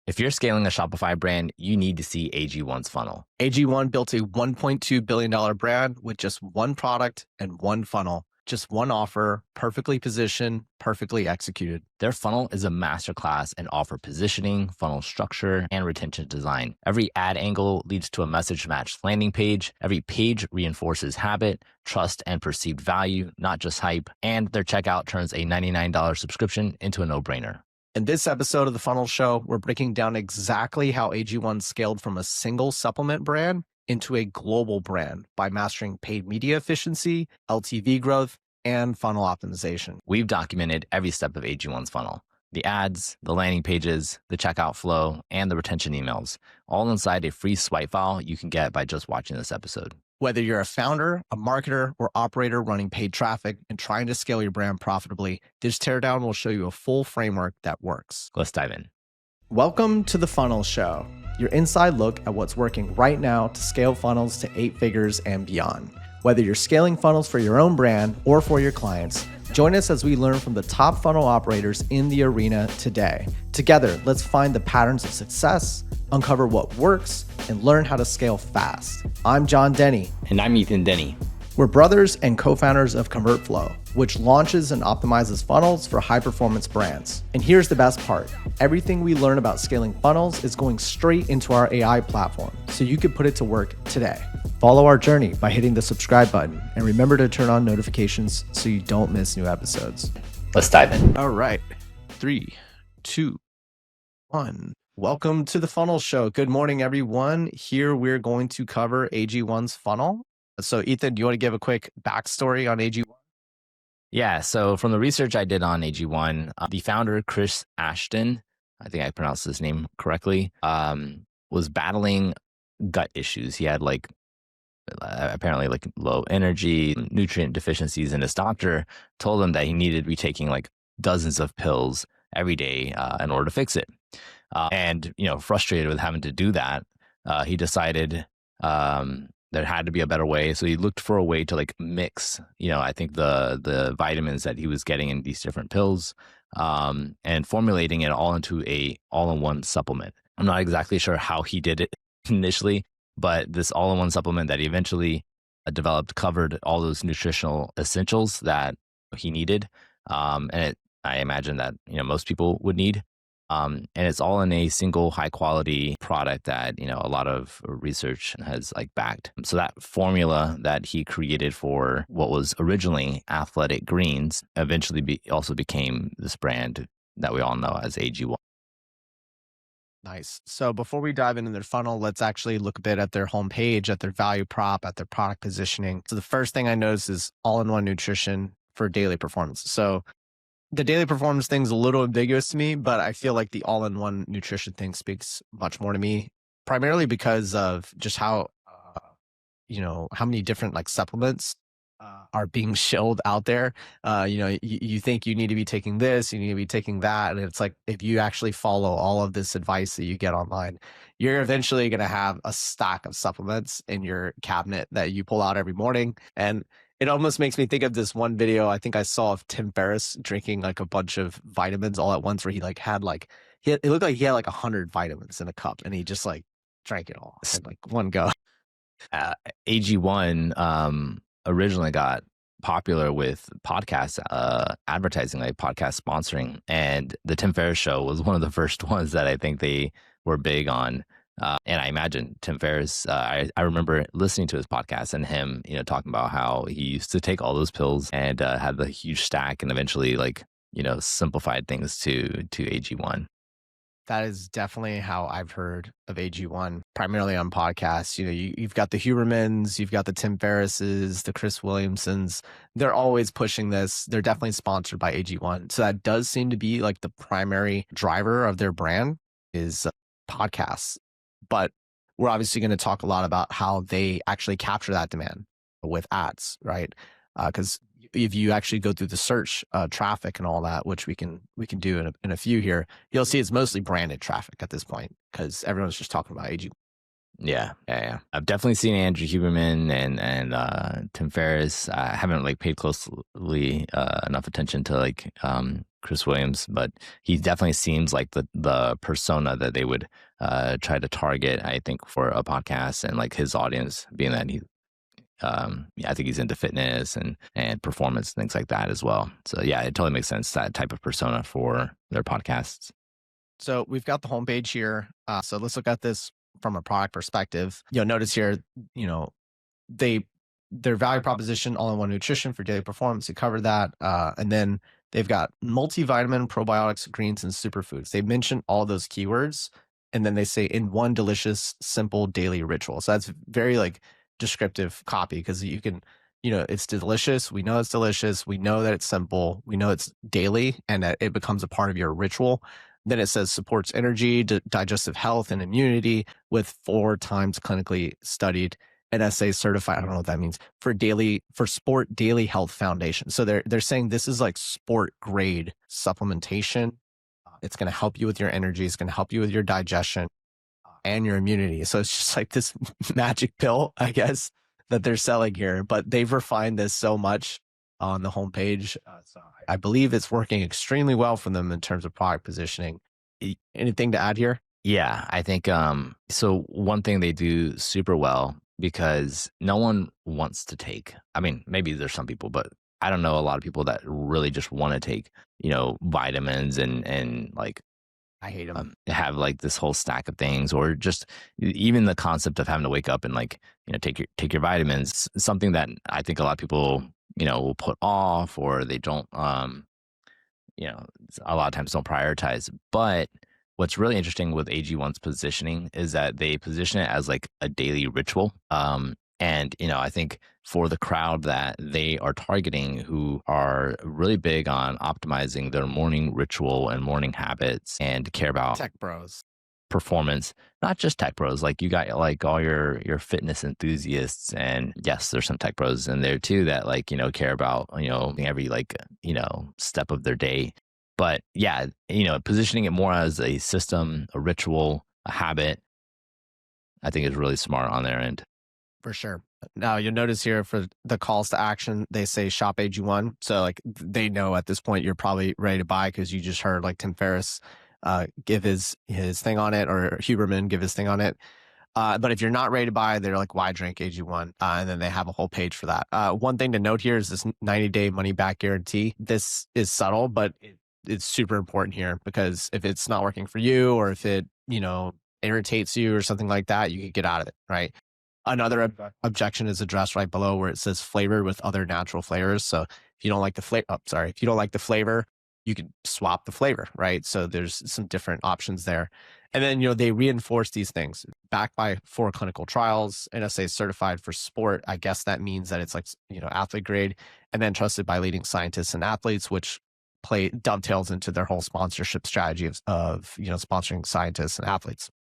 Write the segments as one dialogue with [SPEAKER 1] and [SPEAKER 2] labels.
[SPEAKER 1] If you're scaling a Shopify brand, you need to see AG1's funnel.
[SPEAKER 2] AG1 built a $1.2 billion brand with just one product and one funnel, just one offer, perfectly positioned, perfectly executed.
[SPEAKER 1] Their funnel is a masterclass in offer positioning, funnel structure, and retention design. Every ad angle leads to a message-matched landing page. Every page reinforces habit, trust, and perceived value, not just hype. And their checkout turns a $99 subscription into a no-brainer.
[SPEAKER 2] In this episode of The Funnel Show, we're breaking down exactly how AG1 scaled from a single supplement brand into a global brand by mastering paid media efficiency, LTV growth, and funnel optimization.
[SPEAKER 1] We've documented every step of AG1's funnel: the ads, the landing pages, the checkout flow, and the retention emails, all inside a free swipe file you can get by just watching this episode.
[SPEAKER 2] Whether you're a founder, a marketer, or operator running paid traffic and trying to scale your brand profitably, this teardown will show you a full framework that works.
[SPEAKER 1] Let's dive in.
[SPEAKER 2] Welcome to The Funnel Show, your inside look at what's working right now to scale funnels to 8 figures and beyond. Whether you're scaling funnels for your own brand or for your clients, join us as we learn from the top funnel operators in the arena today. Together, let's find the patterns of success, uncover what works, and learn how to scale fast. I'm John Denny.
[SPEAKER 1] And I'm Ethan Denny.
[SPEAKER 2] We're brothers and co-founders of ConvertFlow, which launches and optimizes funnels for high-performance brands. And here's the best part. Everything we learn about scaling funnels is going straight into our AI platform, so you can put it to work today. Follow our journey by hitting the subscribe button, and remember to turn on notifications so you don't miss new episodes.
[SPEAKER 1] Let's dive in.
[SPEAKER 2] All right. 3, 2, 1. Welcome to The Funnel Show. Good morning, everyone. Here we're going to cover AG1's funnel. So Ethan, do you want to give a quick backstory on AG1?
[SPEAKER 1] Yeah, so from the research I did on AG1, the founder, Chris Ashton, I think I pronounced his name correctly, was battling gut issues. He had apparently low energy, nutrient deficiencies, and his doctor told him that he needed to be taking dozens of pills every day in order to fix it. And frustrated with having to do that, he decided there had to be a better way. So he looked for a way to mix, I think the vitamins that he was getting in these different pills, and formulating it all into a all-in-one supplement. I'm not exactly sure how he did it initially, but this all-in-one supplement that he eventually developed covered all those nutritional essentials that he needed. I imagine that, most people would need. And it's all in a single high quality product that, a lot of research has backed. So that formula that he created for what was originally Athletic Greens eventually also became this brand that we all know as AG1.
[SPEAKER 2] Nice. So before we dive into their funnel, let's actually look a bit at their homepage, at their value prop, at their product positioning. So the first thing I noticed is all-in-one nutrition for daily performance. So the daily performance thing's a little ambiguous to me, but I feel like the all-in-one nutrition thing speaks much more to me, primarily because of just how, how many different supplements are being shilled out there. You think you need to be taking this, you need to be taking that. And it's if you actually follow all of this advice that you get online, you're eventually going to have a stack of supplements in your cabinet that you pull out every morning. And it almost makes me think of this one video I think I saw of Tim Ferriss drinking a bunch of vitamins all at once, where he had it looked like he had 100 vitamins in a cup, and he just drank it all in one go.
[SPEAKER 1] AG1 originally got popular with podcast advertising, podcast sponsoring, and the Tim Ferriss show was one of the first ones that I think they were big on. And I imagine Tim Ferriss, I remember listening to his podcast and him, talking about how he used to take all those pills and had the huge stack, and eventually simplified things to AG1.
[SPEAKER 2] That is definitely how I've heard of AG1, primarily on podcasts. You've got the Hubermans, you've got the Tim Ferrisses, the Chris Williamsons. They're always pushing this. They're definitely sponsored by AG1. So that does seem to be the primary driver of their brand is podcasts. But we're obviously going to talk a lot about how they actually capture that demand with ads, right? Because if you actually go through the search traffic and all that, which we can do in a few here, you'll see it's mostly branded traffic at this point because everyone's just talking about AG.
[SPEAKER 1] Yeah. I've definitely seen Andrew Huberman and Tim Ferriss. I haven't paid closely enough attention to Chris Williams, but he definitely seems like the persona that they would try to target, I think, for a podcast, and like his audience being that he yeah, I think he's into fitness and performance, things like that as well. So yeah, it totally makes sense, that type of persona for their podcasts.
[SPEAKER 2] So we've got the homepage here. So let's look at this from a product perspective. You'll notice here, you know, they their value proposition, all-in-one nutrition for daily performance. We covered that, and then they've got multivitamin, probiotics, greens, and superfoods. They mention all those keywords, and then they say in one delicious, simple daily ritual. So that's very like descriptive copy because you can, it's delicious. We know it's delicious. We know that it's simple. We know it's daily, and that it becomes a part of your ritual. Then it says supports energy, digestive health, and immunity with 4 times clinically studied NSA certified. I don't know what that means for sport daily health foundation. So they're saying this is like sport grade supplementation. It's going to help you with your energy. It's going to help you with your digestion and your immunity. So it's just like this magic pill, I guess, that they're selling here. But they've refined this so much on the homepage. So I believe it's working extremely well for them in terms of product positioning. Anything to add here?
[SPEAKER 1] Yeah, I think so one thing they do super well, because no one wants to take, I mean, maybe there's some people, but I don't know a lot of people that really just want to take, vitamins and like
[SPEAKER 2] I hate them.
[SPEAKER 1] have like this whole stack of things, or just even the concept of having to wake up and like, take your vitamins, something that I think a lot of people, will put off, or they don't a lot of times don't prioritize. But what's really interesting with AG1's positioning is that they position it as like a daily ritual. And, I think for the crowd that they are targeting, who are really big on optimizing their morning ritual and morning habits and care about
[SPEAKER 2] Tech bros.
[SPEAKER 1] performance, not just tech bros, like you got like all your fitness enthusiasts, and yes, there's some tech bros in there too that like, care about, every like, step of their day. But yeah, positioning it more as a system, a ritual, a habit, I think is really smart on their end.
[SPEAKER 2] For sure. Now you'll notice here for the calls to action, they say shop AG1. So like they know at this point you're probably ready to buy because you just heard like Tim Ferriss give his thing on it, or Huberman give his thing on it. But if you're not ready to buy, they're like, why drink AG1? And then they have a whole page for that. One thing to note here is this 90-day money back guarantee. This is subtle, but it's super important here, because if it's not working for you, or if it, irritates you or something like that, you can get out of it, right? Another objection is addressed right below where it says flavored with other natural flavors. So if you don't like the flavor, if you don't like the flavor, you can swap the flavor, right? So there's some different options there. And then, they reinforce these things backed by 4 clinical trials, NSA certified for sport. I guess that means that it's like, athlete grade, and then trusted by leading scientists and athletes, which dovetails into their whole sponsorship strategy of sponsoring scientists and athletes.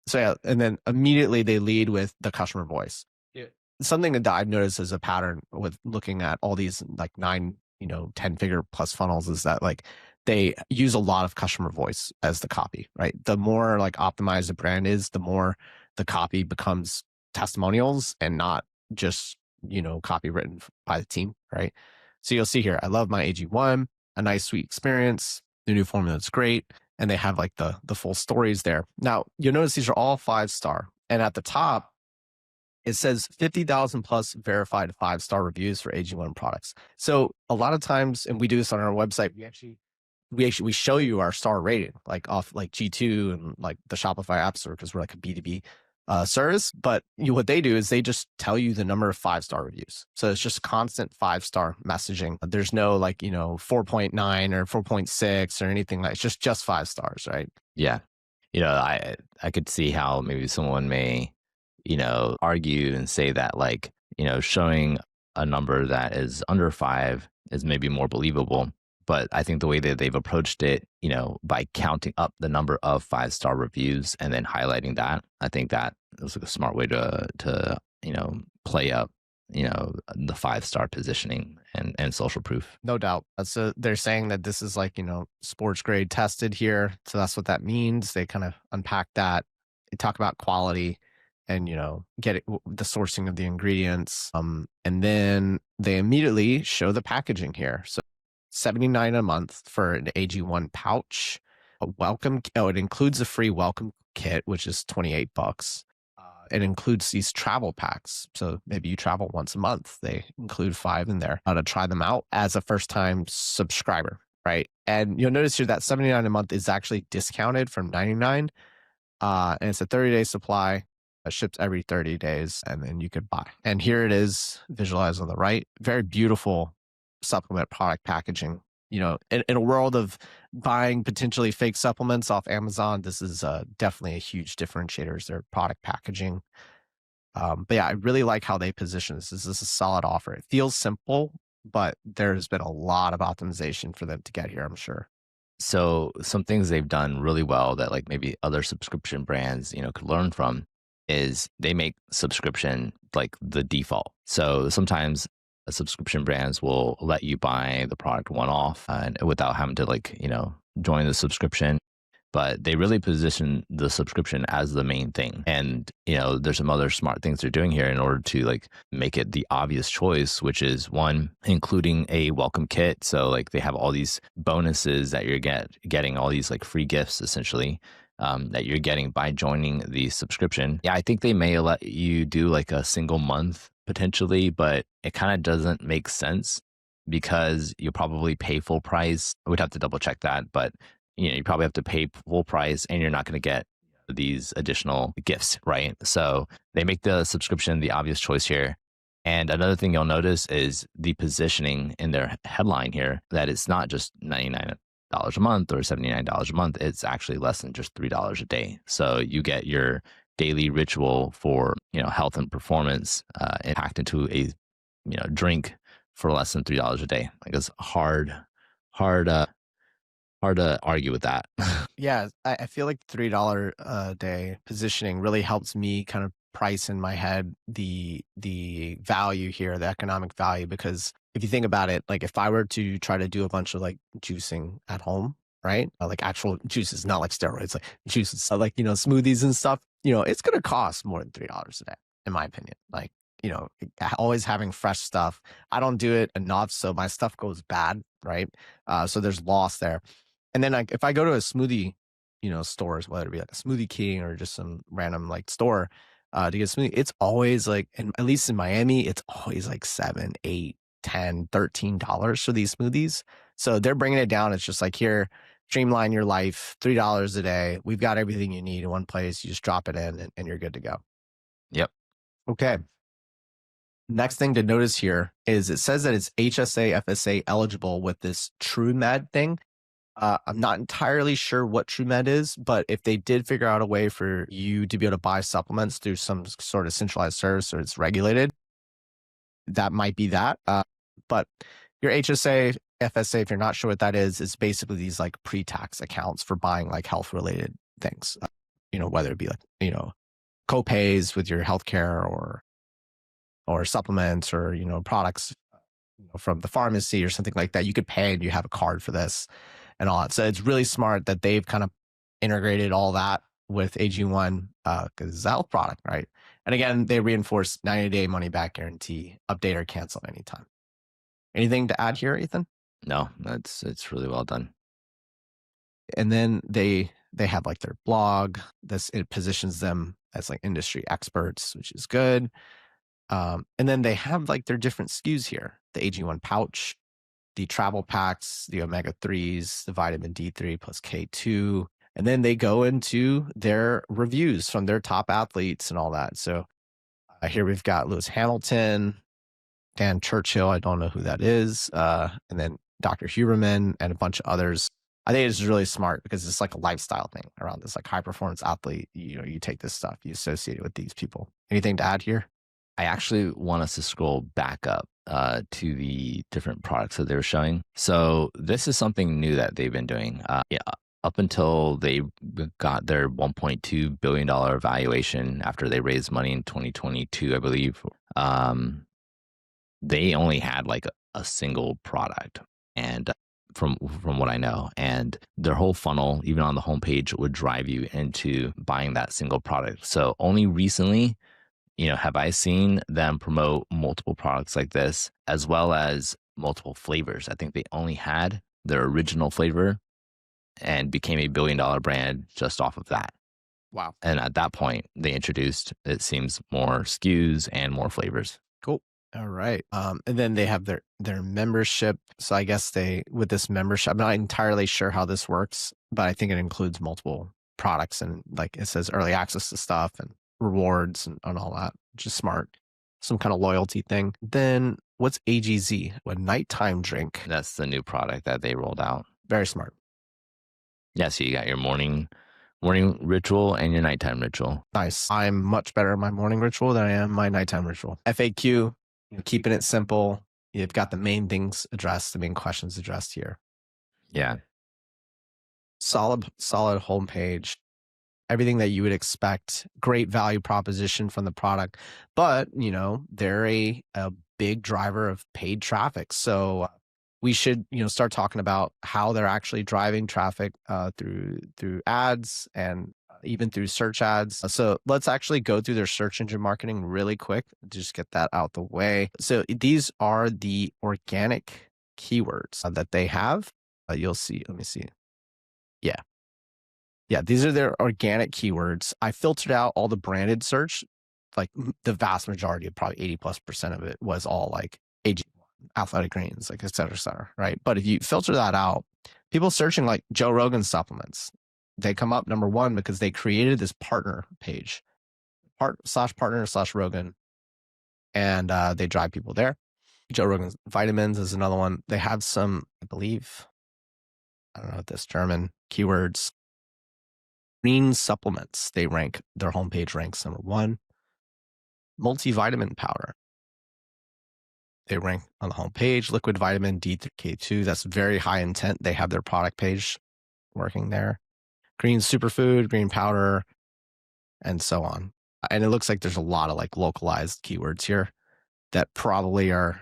[SPEAKER 2] So yeah, and then immediately they lead with the customer voice. Yeah. Something that I've noticed as a pattern with looking at all these like 9, 10-figure plus funnels is that like they use a lot of customer voice as the copy, right? The more like optimized the brand is, the more the copy becomes testimonials and not just, copy written by the team, right? So you'll see here, I love my AG1, a nice sweet experience. The new formula is great. And they have like the full stories there. Now, you'll notice these are all 5-star. And at the top, it says 50,000 plus verified 5-star reviews for AG1 products. So a lot of times, and we do this on our website, we show you our star rating, like off like G2 and like the Shopify App Store, because we're like a B2B service. But what they do is they just tell you the number of 5-star reviews. So it's just constant 5-star messaging. There's no like, 4.9 or 4.6 or anything like, it's just 5 stars, right?
[SPEAKER 1] Yeah. I could see how maybe someone may, argue and say that like, showing a number that is under 5 is maybe more believable. But I think the way that they've approached it, by counting up the number of 5-star reviews and then highlighting that, I think that is a smart way to play up, the 5-star positioning and social proof.
[SPEAKER 2] No doubt. They're saying that this is like, sports grade tested here. So that's what that means. They kind of unpack that. They talk about quality and, the sourcing of the ingredients. And then they immediately show the packaging here. So $79 a month for an AG1 pouch. It includes a free welcome kit, which is $28. It includes these travel packs. So maybe you travel once a month. They include 5 in there to try them out as a first-time subscriber, right? And you'll notice here that $79 a month is actually discounted from $99. And it's a 30-day supply. It ships every 30 days, and then you could buy. And here it is, visualized on the right. Very beautiful supplement product packaging. In a world of buying potentially fake supplements off Amazon, this is definitely a huge differentiator, is their product packaging. But yeah, I really like how they position this. This is a solid offer. It feels simple, but there's been a lot of optimization for them to get here, I'm sure.
[SPEAKER 1] So some things they've done really well that like maybe other subscription brands, could learn from is they make subscription like the default. So sometimes subscription brands will let you buy the product one off and without having to join the subscription. But they really position the subscription as the main thing. And, there's some other smart things they're doing here in order to like make it the obvious choice, which is one, including a welcome kit. So like they have all these bonuses that you're getting all these like free gifts essentially that you're getting by joining the subscription. Yeah, I think they may let you do like a single month potentially, but it kind of doesn't make sense because you'll probably pay full price. I would have to double check that, but you probably have to pay full price and you're not going to get these additional gifts, right? So they make the subscription the obvious choice here. And another thing you'll notice is the positioning in their headline here, that it's not just $99 a month or $79 a month. It's actually less than just $3 a day. So you get your daily ritual for, health and performance packed into a, drink for less than $3 a day. Like it's hard to argue with that.
[SPEAKER 2] Yeah, I feel like $3 a day positioning really helps me kind of price in my head the value here, the economic value, because if you think about it, like if I were to try to do a bunch of like juicing at home, right? Like actual juices, not like steroids, like juices, so like, smoothies and stuff, it's going to cost more than $3 a day, in my opinion. Like, always having fresh stuff. I don't do it enough, so my stuff goes bad, right? So there's loss there. And then like if I go to a smoothie, stores, whether it be like a Smoothie King or just some random like store to get a smoothie, it's always like, and at least in Miami, it's always like $7, $8, $10, $13 for these smoothies. So they're bringing it down. It's just like, here, streamline your life, $3 a day. We've got everything you need in one place. You just drop it in and you're good to go.
[SPEAKER 1] Yep.
[SPEAKER 2] Okay. Next thing to notice here is it says that it's HSA, FSA eligible with this TrueMed thing. I'm not entirely sure what TrueMed is, but if they did figure out a way for you to be able to buy supplements through some sort of centralized service or it's regulated, that might be that. But your HSA, FSA, if you're not sure what that is basically these like pre-tax accounts for buying like health related things, whether it be like, co-pays with your healthcare or supplements or, products from the pharmacy or something like that. You could pay and you have a card for this and all that. So it's really smart that they've kind of integrated all that with AG1 because it's a health product, right? And again, they reinforce 90-day money back guarantee, update or cancel anytime. Anything to add here, Ethan?
[SPEAKER 1] No, it's really well done.
[SPEAKER 2] And then they have like their blog. It positions them as like industry experts, which is good. And then they have like their different SKUs here: the AG1 pouch, the travel packs, the omega-3s, the vitamin D3 plus K2. And then they go into their reviews from their top athletes and all that. So here we've got Lewis Hamilton, Dan Churchill, I don't know who that is, and then Dr. Huberman and a bunch of others. I think it's really smart because it's like a lifestyle thing around this, like high performance athlete. You take this stuff, you associate it with these people. Anything to add here?
[SPEAKER 1] I actually want us to scroll back up to the different products that they were showing. So this is something new that they've been doing. Up until they got their $1.2 billion valuation after they raised money in 2022, I believe, they only had like a single product. And from what I know, and their whole funnel, even on the homepage, would drive you into buying that single product. So only recently, have I seen them promote multiple products like this, as well as multiple flavors. I think they only had their original flavor and became a $1 billion brand just off of that.
[SPEAKER 2] Wow.
[SPEAKER 1] And at that point, they introduced, it seems, more SKUs and more flavors.
[SPEAKER 2] Cool. All right. And then they have their membership. So I guess with this membership, I'm not entirely sure how this works, but I think it includes multiple products and like it says early access to stuff and rewards and all that, which is smart. Some kind of loyalty thing. Then what's AGZ? A nighttime drink.
[SPEAKER 1] That's the new product that they rolled out.
[SPEAKER 2] Very smart.
[SPEAKER 1] Yeah, so you got your morning ritual and your nighttime ritual.
[SPEAKER 2] Nice. I'm much better at my morning ritual than I am my nighttime ritual. FAQ, keeping it simple. You've got the main things addressed, the main questions addressed here.
[SPEAKER 1] Yeah.
[SPEAKER 2] Solid homepage. Everything that you would expect. Great value proposition from the product. But, they're a big driver of paid traffic. So we should, start talking about how they're actually driving traffic through ads and even through search ads. So let's actually go through their search engine marketing really quick. Just get that out the way. So these are the organic keywords that they have. You'll see. Let me see. Yeah, these are their organic keywords. I filtered out all the branded search. Like the vast majority of probably 80+% of it was all like AG1, athletic greens, like et cetera, right? But if you filter that out, people searching like Joe Rogan supplements, they come up number one because they created this partner page, partner/Rogan, and they drive people there. Joe Rogan's vitamins is another one. They have some, I believe, I don't know what this German keywords. Green supplements, their homepage ranks number one. Multivitamin powder, they rank on the homepage. Liquid vitamin D3K2, that's very high intent. They have their product page working there. Green superfood, green powder, and so on. And it looks like there's a lot of like localized keywords here that probably are,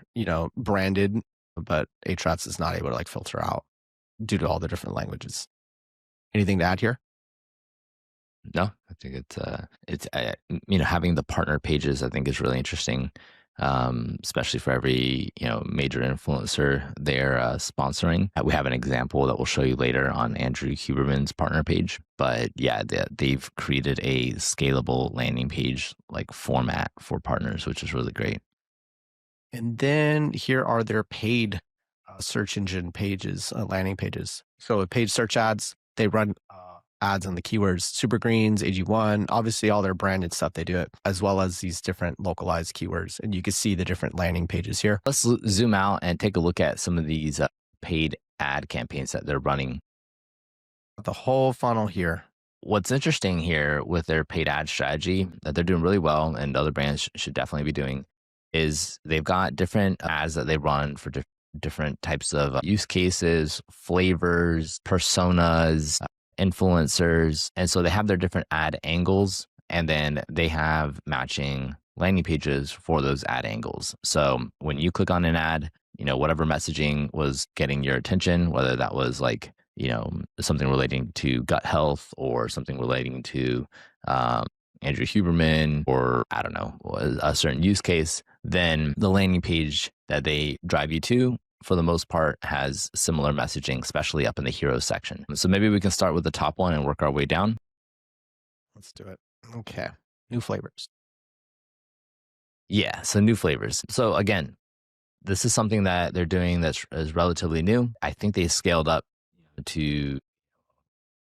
[SPEAKER 2] branded, but Ahrefs is not able to like filter out due to all the different languages. Anything to add here?
[SPEAKER 1] No, I think it's having the partner pages, I think, is really interesting, especially for every major influencer they're sponsoring. We have an example that we'll show you later on Andrew Huberman's partner page, but yeah, they've created a scalable landing page like format for partners, which is really great.
[SPEAKER 2] And then here are their paid search engine pages, landing pages. So with paid search ads, they run ads on the keywords super greens, AG1, obviously all their branded stuff, they do it, as well as these different localized keywords. And you can see the different landing pages here.
[SPEAKER 1] Let's zoom out and take a look at some of these paid ad campaigns that they're running.
[SPEAKER 2] The whole funnel here.
[SPEAKER 1] What's interesting here with their paid ad strategy that they're doing really well and other brands should definitely be doing is they've got different ads that they run for different types of use cases, flavors, personas, influencers. And so they have their different ad angles, and then they have matching landing pages for those ad angles. So when you click on an ad, whatever messaging was getting your attention, whether that was like, something relating to gut health or something relating to Andrew Huberman or I don't know, a certain use case, then the landing page that they drive you to, for the most part, has similar messaging, especially up in the heroes section. So maybe we can start with the top one and work our way down.
[SPEAKER 2] Let's do it. Okay. New flavors.
[SPEAKER 1] Yeah. So new flavors. So again, this is something that they're doing that is relatively new. I think they scaled up to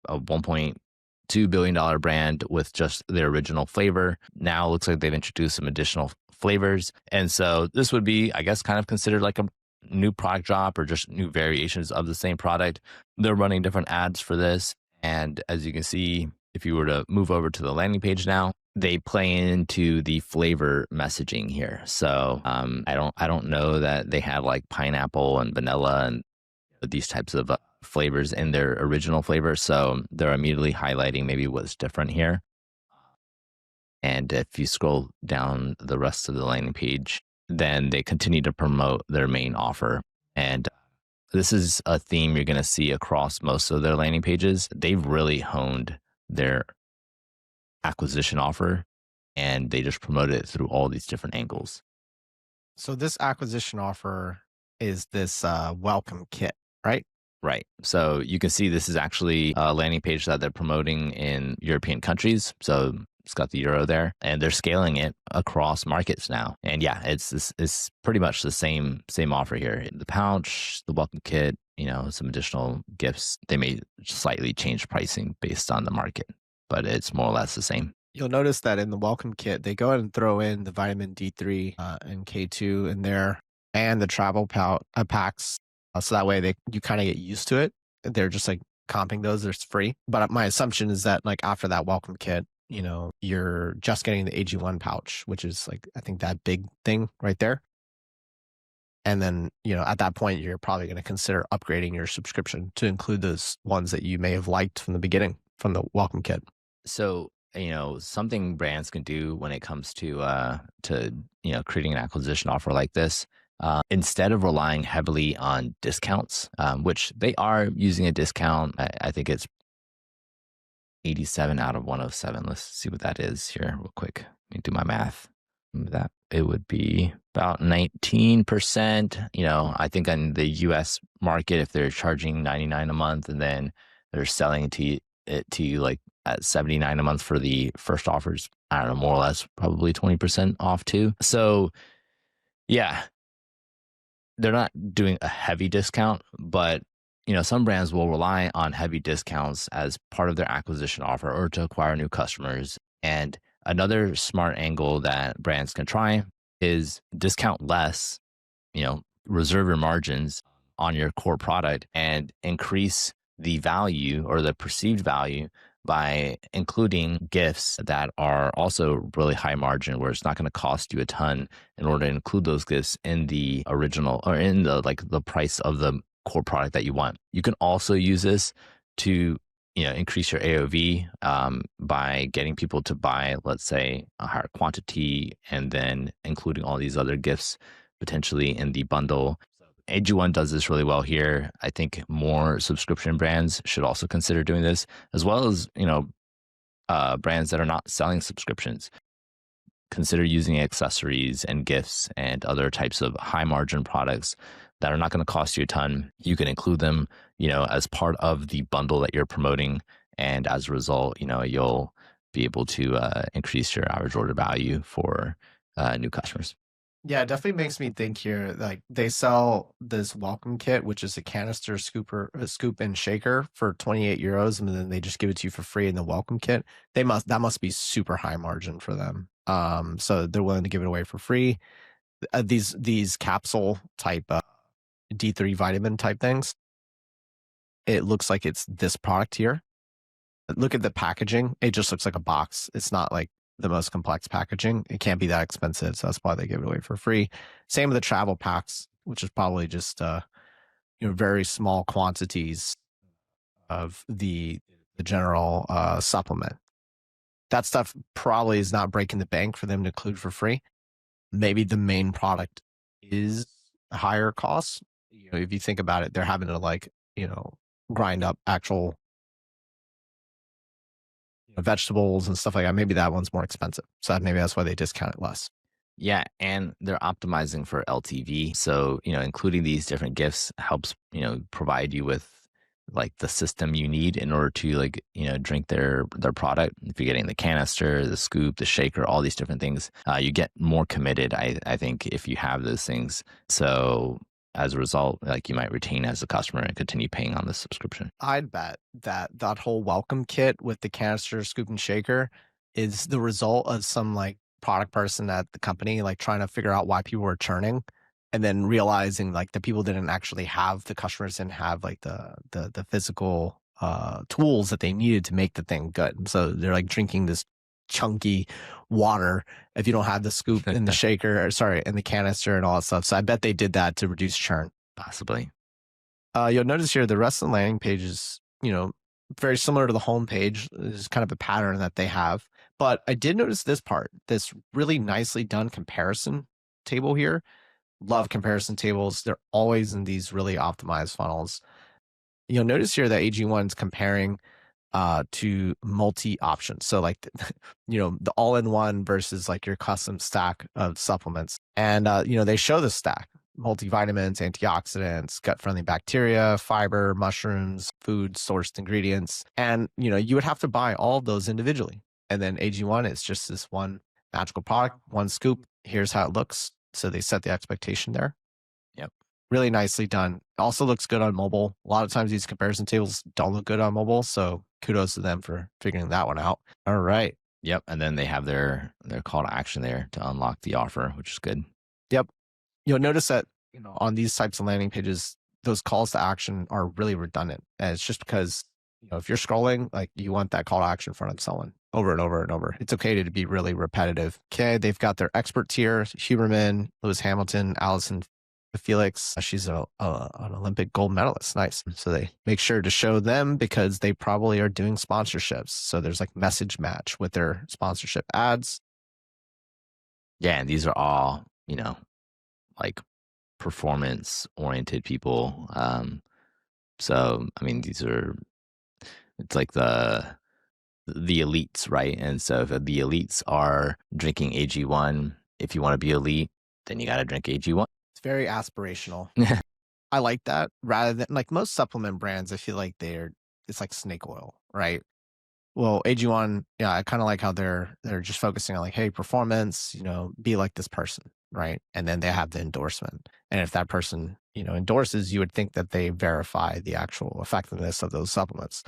[SPEAKER 1] a $1.2 billion brand with just their original flavor. Now it looks like they've introduced some additional flavors. And so this would be, I guess, kind of considered like a new product drop or just new variations of the same product. They're running different ads for this. And as you can see, if you were to move over to the landing page now, they play into the flavor messaging here. So I don't know that they have like pineapple and vanilla and these types of flavors in their original flavor. So they're immediately highlighting maybe what's different here. And if you scroll down the rest of the landing page, then they continue to promote their main offer. And this is a theme you're going to see across most of their landing pages. They've really honed their acquisition offer, and they just promote it through all these different angles.
[SPEAKER 2] So this acquisition offer is this welcome kit, right?
[SPEAKER 1] Right. So you can see this is actually a landing page that they're promoting in European countries. So it's got the euro there, and they're scaling it across markets now. And yeah, it's pretty much the same offer here. The pouch, the welcome kit, some additional gifts. They may slightly change pricing based on the market, but it's more or less the same.
[SPEAKER 2] You'll notice that in the welcome kit, they go ahead and throw in the vitamin D3 and K2 in there, and the travel packs. So that way you kind of get used to it. They're just like comping those. It's free. But my assumption is that like after that welcome kit, you're just getting the AG1 pouch, which is like, I think that big thing right there. And then, at that point, you're probably going to consider upgrading your subscription to include those ones that you may have liked from the beginning from the welcome kit.
[SPEAKER 1] So, something brands can do when it comes to creating an acquisition offer like this, instead of relying heavily on discounts, which they are using a discount. I think it's 87 out of 107. Let's see what that is here real quick. Let me do my math. That it would be about 19%. I think on the US market, if they're charging 99 a month and then they're selling it to you like at 79 a month for the first offers, I don't know, more or less probably 20% off too. So yeah, they're not doing a heavy discount, but some brands will rely on heavy discounts as part of their acquisition offer or to acquire new customers. And another smart angle that brands can try is discount less, reserve your margins on your core product and increase the value or the perceived value by including gifts that are also really high margin, where it's not going to cost you a ton in order to include those gifts in the original or in the price of the core product that you want. You can also use this to increase your AOV by getting people to buy, let's say, a higher quantity and then including all these other gifts potentially in the bundle. AG1 does this really well here. I think more subscription brands should also consider doing this, as well as brands that are not selling subscriptions. Consider using accessories and gifts and other types of high margin products that are not going to cost you a ton. You can include them, as part of the bundle that you're promoting, and as a result, you'll be able to increase your average order value for new customers.
[SPEAKER 2] Yeah, it definitely makes me think here. Like they sell this welcome kit, which is a canister scoop and shaker for 28 euros, and then they just give it to you for free in the welcome kit. That must be super high margin for them. So they're willing to give it away for free. These capsule type D3 vitamin type things. It looks like it's this product here. Look at the packaging. It just looks like a box. It's not like the most complex packaging. It can't be that expensive, so that's why they give it away for free. Same with the travel packs, which is probably just very small quantities of the general supplement. That stuff probably is not breaking the bank for them to include for free. Maybe the main product is higher cost. If you think about it, they're having to grind up actual vegetables and stuff like that. Maybe that one's more expensive. So maybe that's why they discount it less.
[SPEAKER 1] Yeah, and they're optimizing for LTV. So, including these different gifts helps, provide you with like the system you need in order to drink their product. If you're getting the canister, the scoop, the shaker, all these different things, you get more committed, I think, if you have those things. So as a result, you might retain as a customer and continue paying on the subscription.
[SPEAKER 2] I'd bet that whole welcome kit with the canister, scoop, and shaker is the result of some product person at the company trying to figure out why people were churning, and then realizing the people didn't actually have, the customers didn't have the physical tools that they needed to make the thing good. So they're drinking this chunky water if you don't have the scoop and the shaker, and the canister and all that stuff. So I bet they did that to reduce churn.
[SPEAKER 1] Possibly.
[SPEAKER 2] You'll notice here the rest of the landing page is, very similar to the home page. There's kind of a pattern that they have. But I did notice this part, this really nicely done comparison table here. Love comparison tables. They're always in these really optimized funnels. You'll notice here that AG1 is comparing to multi options. So the all-in-one versus your custom stack of supplements. And they show the stack, multivitamins, antioxidants, gut-friendly bacteria, fiber, mushrooms, food sourced ingredients. And, you would have to buy all of those individually. And then AG1 is just this one magical product, one scoop. Here's how it looks. So they set the expectation there.
[SPEAKER 1] Yep.
[SPEAKER 2] Really nicely done. Also looks good on mobile. A lot of times these comparison tables don't look good on mobile. So kudos to them for figuring that one out. All right.
[SPEAKER 1] Yep. And then they have their call to action there to unlock the offer, which is good.
[SPEAKER 2] Yep. You'll notice that, on these types of landing pages, those calls to action are really redundant. And it's just because, if you're scrolling, like, you want that call to action in front of someone over and over and over. It's okay to be really repetitive. Okay. They've got their expert tier: Huberman, Lewis Hamilton, Allison Felix. She's an Olympic gold medalist. Nice. So they make sure to show them because they probably are doing sponsorships. So there's like message match with their sponsorship ads.
[SPEAKER 1] Yeah. And these are all, like performance oriented people. So, I mean, it's like the elites, right? And so if the elites are drinking AG1, if you want to be elite, then you got to drink AG1.
[SPEAKER 2] It's very aspirational. I like that, rather than like most supplement brands. I feel like it's like snake oil, right? Well, AG1, yeah, I kind of like how they're just focusing on like, hey, performance, be like this person, right? And then they have the endorsement. And if that person, endorses, you would think that they verify the actual effectiveness of those supplements.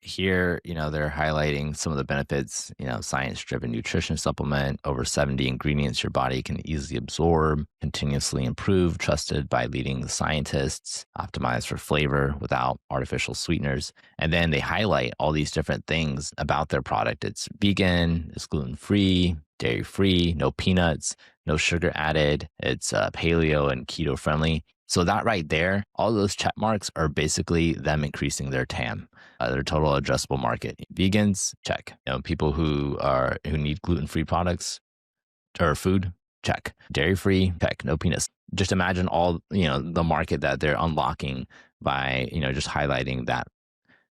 [SPEAKER 1] Here, they're highlighting some of the benefits, science-driven nutrition supplement, over 70 ingredients your body can easily absorb, continuously improved, trusted by leading scientists, optimized for flavor without artificial sweeteners. And then they highlight all these different things about their product. It's vegan, it's gluten-free, dairy-free, no peanuts, no sugar added. It's paleo and keto friendly. So that right there, all those check marks are basically them increasing their TAM, their total addressable market. Vegans, check. People who need gluten-free products or food, check. Dairy-free, check. No peanuts. Just imagine all, the market that they're unlocking by, just highlighting that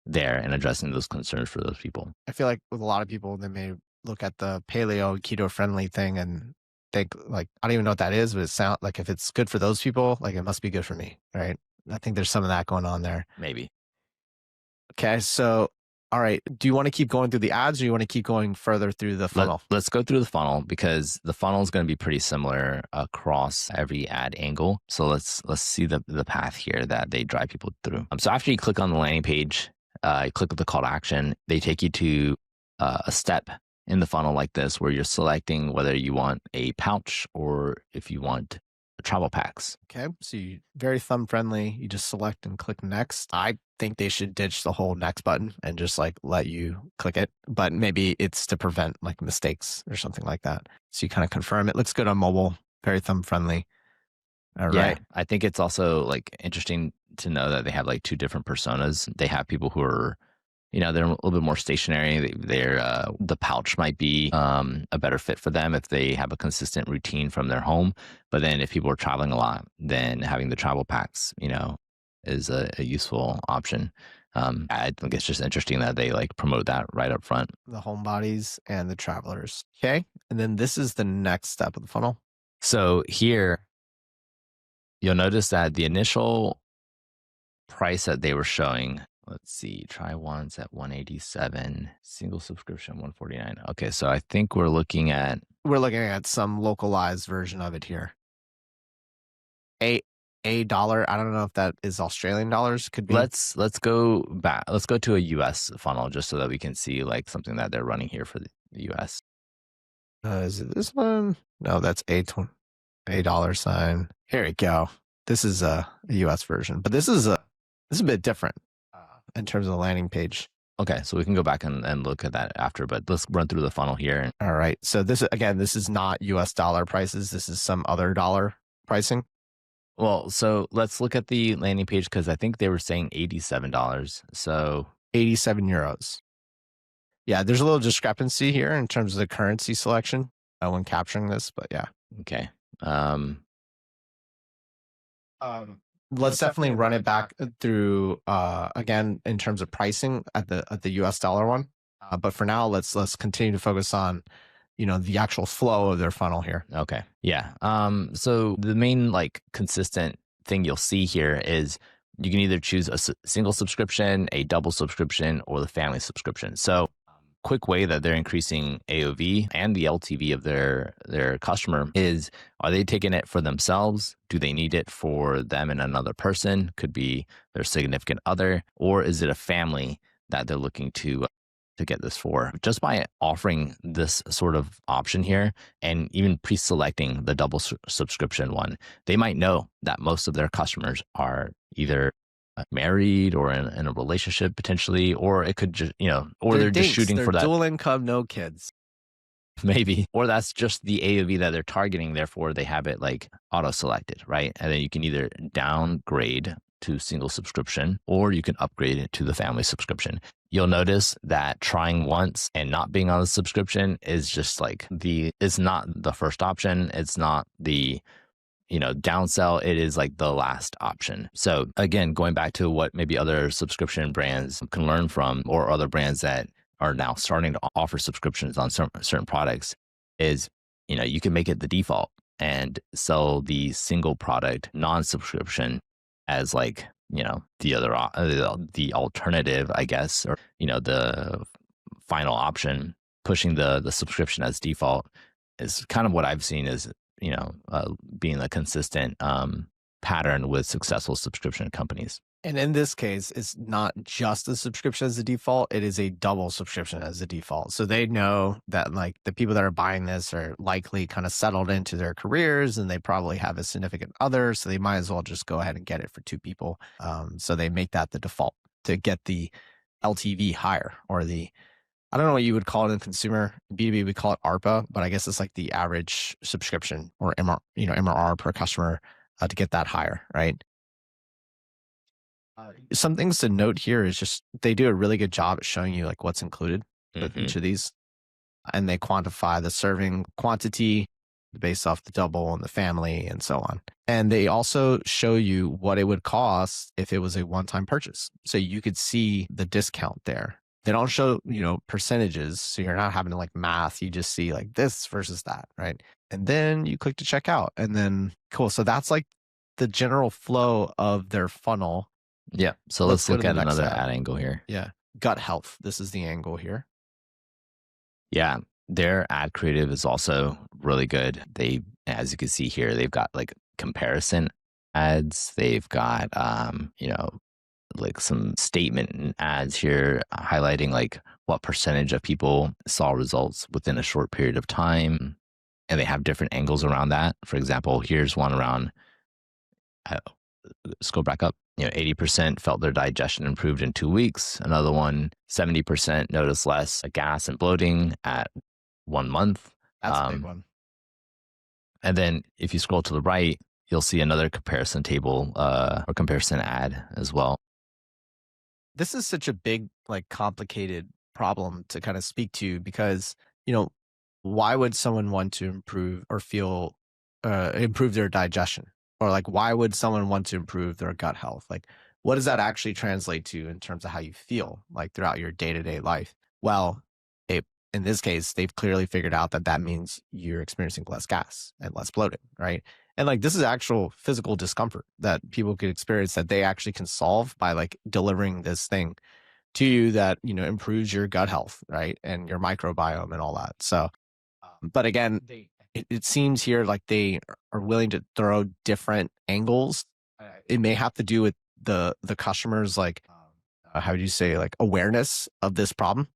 [SPEAKER 1] there and addressing those concerns for those people.
[SPEAKER 2] I feel like with a lot of people, they may look at the paleo keto friendly thing and think like, I don't even know what that is, but it sounds like if it's good for those people, like it must be good for me, right? I think there's some of that going on there.
[SPEAKER 1] Maybe.
[SPEAKER 2] Okay, so all right, do you want to keep going through the ads, or you want to keep going further through the funnel?
[SPEAKER 1] Let's go through the funnel, because the funnel is going to be pretty similar across every ad angle. So let's see the path here that they drive people through. So after you click on the landing page, you click the call to action, they take you to a step in the funnel like this, where you're selecting whether you want a pouch or if you want travel packs.
[SPEAKER 2] Okay, so very thumb friendly. You just select and click next. I think they should ditch the whole next button and just like let you click it, but maybe it's to prevent like mistakes or something like that. So you kind of confirm it. Looks good on mobile, very thumb friendly. All right.
[SPEAKER 1] I think it's also like interesting to know that they have like two different personas. They have people who are, they're a little bit more stationary. The pouch might be a better fit for them if they have a consistent routine from their home. But then if people are traveling a lot, then having the travel packs, is a useful option. I think it's just interesting that they like promote that right up front.
[SPEAKER 2] The homebodies and the travelers. Okay. And then this is the next step of the funnel.
[SPEAKER 1] So here, you'll notice that the initial price that they were showing, let's see, try once at 187, single subscription 149. Okay, so I think we're looking at
[SPEAKER 2] some localized version of it here. A dollar. I don't know if that is Australian dollars. Could be.
[SPEAKER 1] Let's go back. Let's go to a US funnel just so that we can see like something that they're running here for the US.
[SPEAKER 2] Is it this one? No, that's a dollar sign. Here we go. This is a US version, but this is a bit different in terms of the landing page.
[SPEAKER 1] Okay, so we can go back and look at that after, but let's run through the funnel here.
[SPEAKER 2] All right. So this is not US dollar prices. This is some other dollar pricing.
[SPEAKER 1] Well, so let's look at the landing page, because I think they were saying $87. So
[SPEAKER 2] 87 euros. Yeah, there's a little discrepancy here in terms of the currency selection when capturing this, but yeah.
[SPEAKER 1] Okay.
[SPEAKER 2] Let's definitely run it back through again in terms of pricing at the US dollar one. But for now, let's continue to focus on the actual flow of their funnel here.
[SPEAKER 1] Okay. Yeah. So the main like consistent thing you'll see here is you can either choose a single subscription, a double subscription, or the family subscription. So quick way that they're increasing AOV and the LTV of their customer is, are they taking it for themselves? Do they need it for them and another person? Could be their significant other, or is it a family that they're looking to get this for? Just by offering this sort of option here and even pre-selecting the double subscription one, they might know that most of their customers are either married or in a relationship potentially, or it could just, or they're just shooting for that
[SPEAKER 2] dual income, no kids.
[SPEAKER 1] maybe, or that's just the AOV that they're targeting. Therefore, they have it like auto selected, right? And then you can either downgrade to single subscription or you can upgrade it to the family subscription. You'll notice that trying once and not being on the subscription is just like it's not the first option. It's not the downsell. It is like the last option. So again, going back to what maybe other subscription brands can learn from, or other brands that are now starting to offer subscriptions on certain products, is, you can make it the default and sell the single product non-subscription as like, the other, the alternative, I guess, or, the final option. Pushing the subscription as default is kind of what I've seen is, being a consistent pattern with successful subscription companies.
[SPEAKER 2] And in this case, it's not just a subscription as the default, it is a double subscription as the default. So they know that like the people that are buying this are likely kind of settled into their careers and they probably have a significant other. So they might as well just go ahead and get it for two people. So they make that the default to get the LTV higher, or I don't know what you would call it in consumer. B2B, we call it ARPA, but I guess it's like the average subscription or MRR per customer to get that higher, right? Some things to note here is just they do a really good job at showing you like what's included with each of these, and they quantify the serving quantity based off the double and the family and so on. And they also show you what it would cost if it was a one-time purchase. So you could see the discount there. They don't show, percentages. So you're not having to like math. You just see like this versus that, right? And then you click to check out and then cool. So that's like the general flow of their funnel.
[SPEAKER 1] Yeah. So let's look at another ad angle here.
[SPEAKER 2] Yeah. Gut health. This is the angle here.
[SPEAKER 1] Yeah. Their ad creative is also really good. As you can see here, they've got like comparison ads. They've got, like some statement ads here highlighting like what percentage of people saw results within a short period of time. And they have different angles around that. For example, here's one around, scroll back up, 80% felt their digestion improved in 2 weeks. Another one, 70% noticed less gas and bloating at 1 month.
[SPEAKER 2] That's a big one.
[SPEAKER 1] And then if you scroll to the right, you'll see another comparison table or comparison ad as well.
[SPEAKER 2] This is such a big, like complicated problem to kind of speak to because, why would someone want to improve or improve their digestion? Or like, why would someone want to improve their gut health? Like, what does that actually translate to in terms of how you feel like throughout your day-to-day life? Well, in this case, they've clearly figured out that means you're experiencing less gas and less bloating, right? And like, this is actual physical discomfort that people could experience that they actually can solve by like delivering this thing to you that, improves your gut health, right? And your microbiome and all that. So, but again, it seems here like they are willing to throw different angles. It may have to do with the customer's like, how would you say, like awareness of this problem.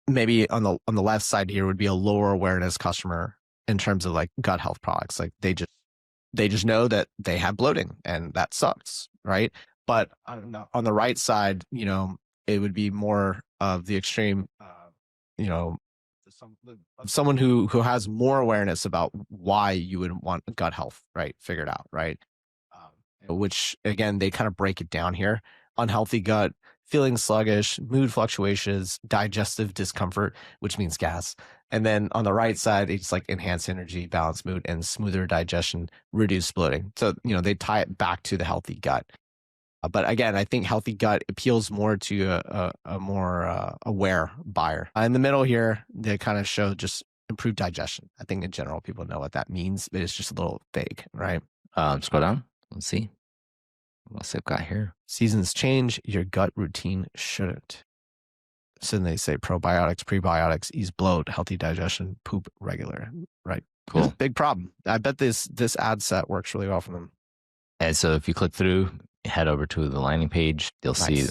[SPEAKER 2] Maybe on the left side here would be a lower awareness customer in terms of like gut health products. Like they just know that they have bloating and that sucks, right? But on the right side, it would be more of the extreme, someone who has more awareness about why you would want gut health, right, figured out, right? Which again, they kind of break it down here. Unhealthy gut, feeling sluggish, mood fluctuations, digestive discomfort, which means gas. And then on the right side, it's like enhanced energy, balanced mood, and smoother digestion, reduced bloating. So, they tie it back to the healthy gut. But again, I think healthy gut appeals more to a more aware buyer. In the middle here, they kind of show just improve digestion. I think in general, people know what that means, but it's just a little vague, right?
[SPEAKER 1] Scroll down. Let's see. What's it got here?
[SPEAKER 2] Seasons change, your gut routine shouldn't. So then they say probiotics, prebiotics, ease bloat, healthy digestion, poop regular, right?
[SPEAKER 1] Cool.
[SPEAKER 2] Big problem. I bet this ad set works really well for them.
[SPEAKER 1] And so if you click through, head over to the landing page, you'll see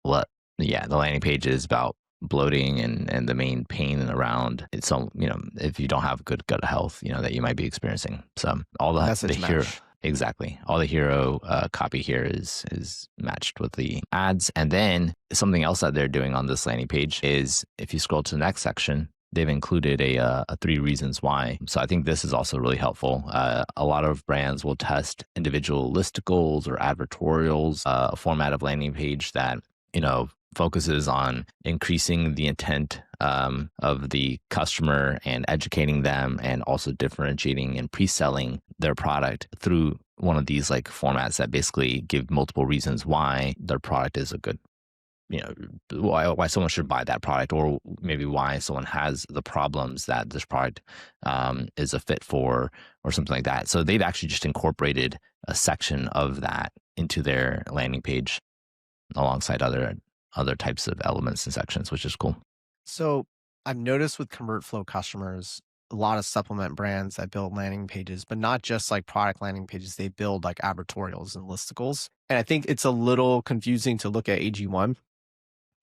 [SPEAKER 1] the landing page is about bloating and the main pain around it. So, if you don't have good gut health, that you might be experiencing. So all the hero, exactly. All the hero copy here is matched with the ads. And then something else that they're doing on this landing page is if you scroll to the next section, they've included a 3 reasons why. So I think this is also really helpful. A lot of brands will test individual listicles or advertorials, a format of landing page that, focuses on increasing the intent of the customer and educating them, and also differentiating and pre-selling their product through one of these like formats that basically give multiple reasons why their product is a good, why someone should buy that product, or maybe why someone has the problems that this product is a fit for, or something like that. So they've actually just incorporated a section of that into their landing page alongside other types of elements and sections, which is cool.
[SPEAKER 2] So I've noticed with ConvertFlow customers, a lot of supplement brands that build landing pages, but not just like product landing pages. They build like advertorials and listicles. And I think it's a little confusing to look at AG1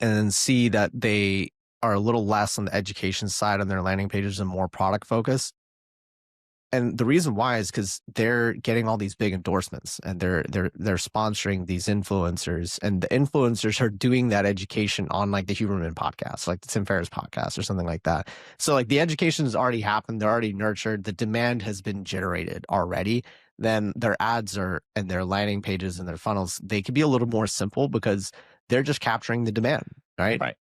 [SPEAKER 2] and then see that they are a little less on the education side on their landing pages and more product focused. And the reason why is because they're getting all these big endorsements, and they're sponsoring these influencers, and the influencers are doing that education on like the Huberman podcast, like the Tim Ferriss podcast or something like that. So like the education has already happened. They're already nurtured. The demand has been generated already. Then their ads and their landing pages and their funnels, they could be a little more simple because they're just capturing the demand, right?
[SPEAKER 1] Right.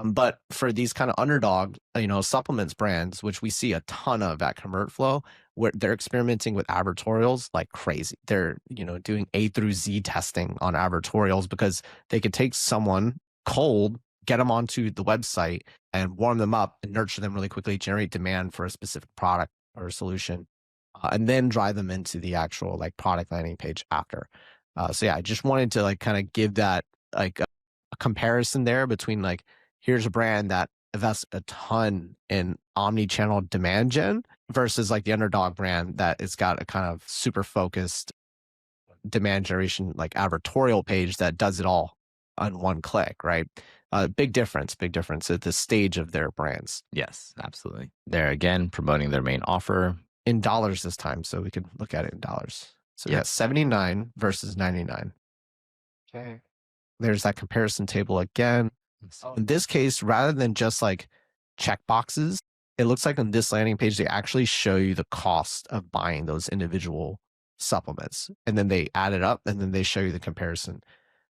[SPEAKER 2] But for these kind of underdog, supplements brands, which we see a ton of at ConvertFlow, where they're experimenting with advertorials like crazy. They're, doing A through Z testing on advertorials because they could take someone cold, get them onto the website and warm them up and nurture them really quickly, generate demand for a specific product or a solution, and then drive them into the actual like product landing page after. So yeah, I just wanted to like kind of give that like a comparison there between like, here's a brand that invests a ton in omni-channel demand gen versus like the underdog brand that it's got a kind of super focused demand generation, like advertorial page that does it all on one click, right? Big difference at the stage of their brands.
[SPEAKER 1] Yes, absolutely. They're again promoting their main offer
[SPEAKER 2] in dollars this time. So we could look at it in dollars. So yeah, 79 versus 99. Okay. There's that comparison table again. In this case, rather than just like check boxes, it looks like on this landing page, they actually show you the cost of buying those individual supplements. And then they add it up, and then they show you the comparison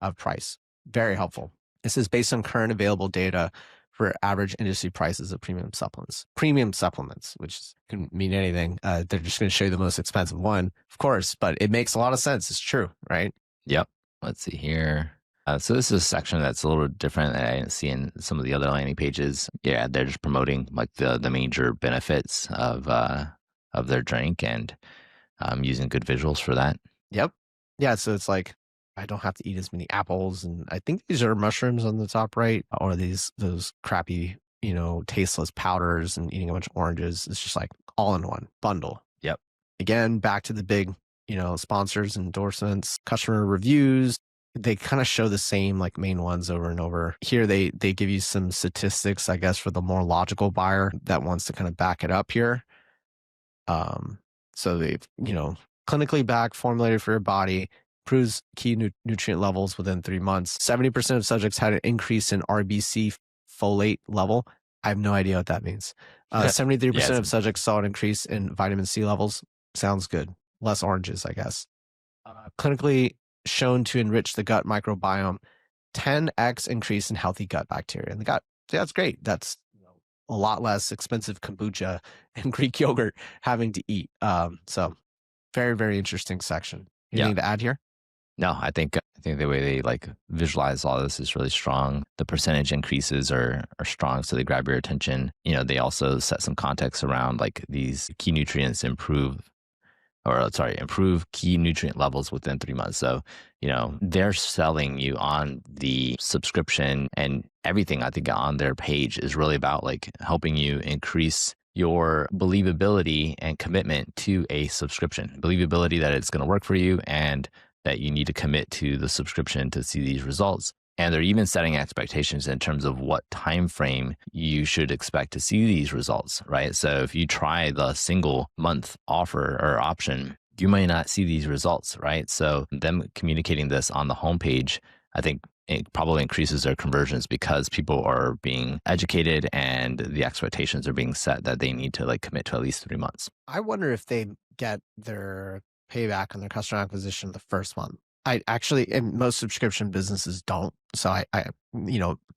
[SPEAKER 2] of price. Very helpful. This is based on current available data for average industry prices of premium supplements. Premium supplements, which can mean anything. They're just going to show you the most expensive one, of course, but it makes a lot of sense. It's true, right?
[SPEAKER 1] Yep. Let's see here. So this is a section that's a little different that I didn't see in some of the other landing pages. Yeah, they're just promoting like the major benefits of their drink, and using good visuals for that.
[SPEAKER 2] Yep. Yeah. So it's like, I don't have to eat as many apples, and I think these are mushrooms on the top right, or those crappy, tasteless powders, and eating a bunch of oranges. It's just like all in one bundle.
[SPEAKER 1] Yep.
[SPEAKER 2] Again, back to the big, sponsors, endorsements, customer reviews. They kind of show the same like main ones over and over. Here they give you some statistics, I guess, for the more logical buyer that wants to kind of back it up here. So they've, clinically backed, formulated for your body, improves key nutrient levels within 3 months. 70% of subjects had an increase in RBC folate level. I have no idea what that means. 73% of subjects saw an increase in vitamin C levels. Sounds good. Less oranges, I guess. Clinically shown to enrich the gut microbiome, 10x increase in healthy gut bacteria in the gut. So that's great. That's a lot less expensive kombucha and Greek yogurt having to eat. So very, very interesting section. Anything to add here?
[SPEAKER 1] No, I think the way they like visualize all this is really strong. The percentage increases are strong, so they grab your attention. They also set some context around like these key nutrients improve key nutrient levels within 3 months. So, they're selling you on the subscription, and everything I think on their page is really about like helping you increase your believability and commitment to a subscription. Believability that it's going to work for you and that you need to commit to the subscription to see these results. And they're even setting expectations in terms of what time frame you should expect to see these results, right? So if you try the single month offer or option, you may not see these results, right? So them communicating this on the homepage, I think it probably increases their conversions because people are being educated and the expectations are being set that they need to like commit to at least 3 months.
[SPEAKER 2] I wonder if they get their payback on their customer acquisition the first month. I actually, and most subscription businesses don't. So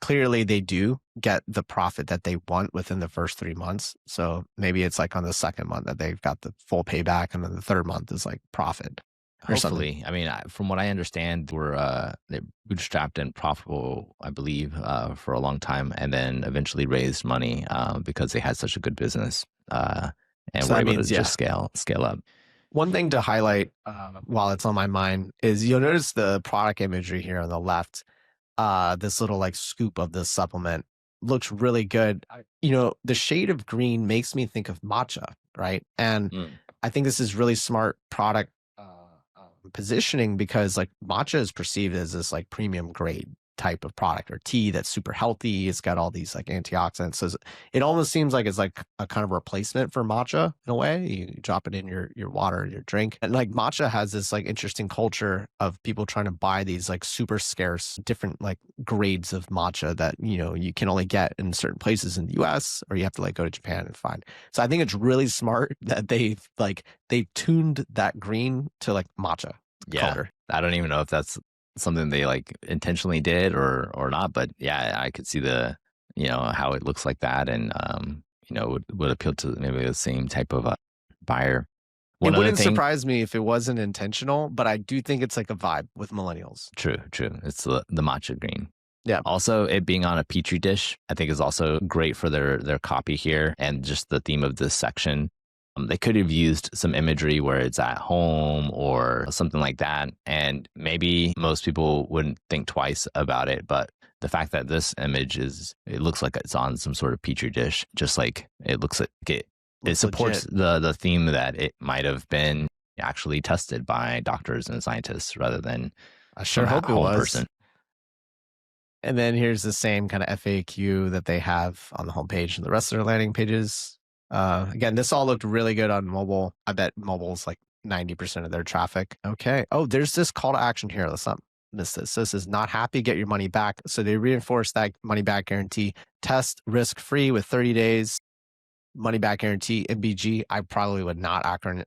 [SPEAKER 2] clearly they do get the profit that they want within the first 3 months. So maybe it's like on the second month that they've got the full payback, and then the third month is like profit or something.
[SPEAKER 1] Hopefully, I mean, from what I understand, they're bootstrapped and profitable, I believe, for a long time, and then eventually raised money because they had such a good business, and
[SPEAKER 2] So
[SPEAKER 1] were
[SPEAKER 2] that
[SPEAKER 1] able to
[SPEAKER 2] means, yeah.
[SPEAKER 1] just scale up.
[SPEAKER 2] One thing to highlight while it's on my mind is you'll notice the product imagery here on the left. This little like scoop of this supplement looks really good. The shade of green makes me think of matcha, right? And
[SPEAKER 1] Mm.
[SPEAKER 2] I think this is really smart product positioning, because like matcha is perceived as this like premium grade type of product or tea that's super healthy. It's got all these like antioxidants. So it almost seems like it's like a kind of replacement for matcha in a way. You drop it in your water and your drink. And like matcha has this like interesting culture of people trying to buy these like super scarce different like grades of matcha that, you can only get in certain places in the US, or you have to like go to Japan and find. So I think it's really smart that they've tuned that green to like matcha
[SPEAKER 1] Yeah,
[SPEAKER 2] color.
[SPEAKER 1] I don't even know if that's something they like intentionally did or not, but yeah, I could see how it looks like that, and would appeal to maybe the same type of buyer.
[SPEAKER 2] It
[SPEAKER 1] One other
[SPEAKER 2] wouldn't
[SPEAKER 1] thing.
[SPEAKER 2] surprise me if it wasn't intentional, but I do think it's like a vibe with millennials.
[SPEAKER 1] True, true. It's the matcha green.
[SPEAKER 2] Yeah.
[SPEAKER 1] Also, it being on a petri dish, I think is also great for their copy here and just the theme of this section. They could have used some imagery where it's at home or something like that, and maybe most people wouldn't think twice about it. But the fact that this image it looks like it's on some sort of petri dish, just like it looks like it
[SPEAKER 2] Looks
[SPEAKER 1] supports
[SPEAKER 2] legit.
[SPEAKER 1] the theme that it might have been actually tested by doctors and scientists rather than
[SPEAKER 2] I sure
[SPEAKER 1] some
[SPEAKER 2] hope it
[SPEAKER 1] home
[SPEAKER 2] was.
[SPEAKER 1] person.
[SPEAKER 2] And then here's the same kind of FAQ that they have on the homepage and the rest of their landing pages. Again, this all looked really good on mobile. I bet mobile's like 90% of their traffic. Okay. Oh, there's this call to action here. Let's not miss this. So this is not happy, get your money back. So they reinforce that money back guarantee. Test risk free with 30 days. Money back guarantee, MBG. I probably would not acronize.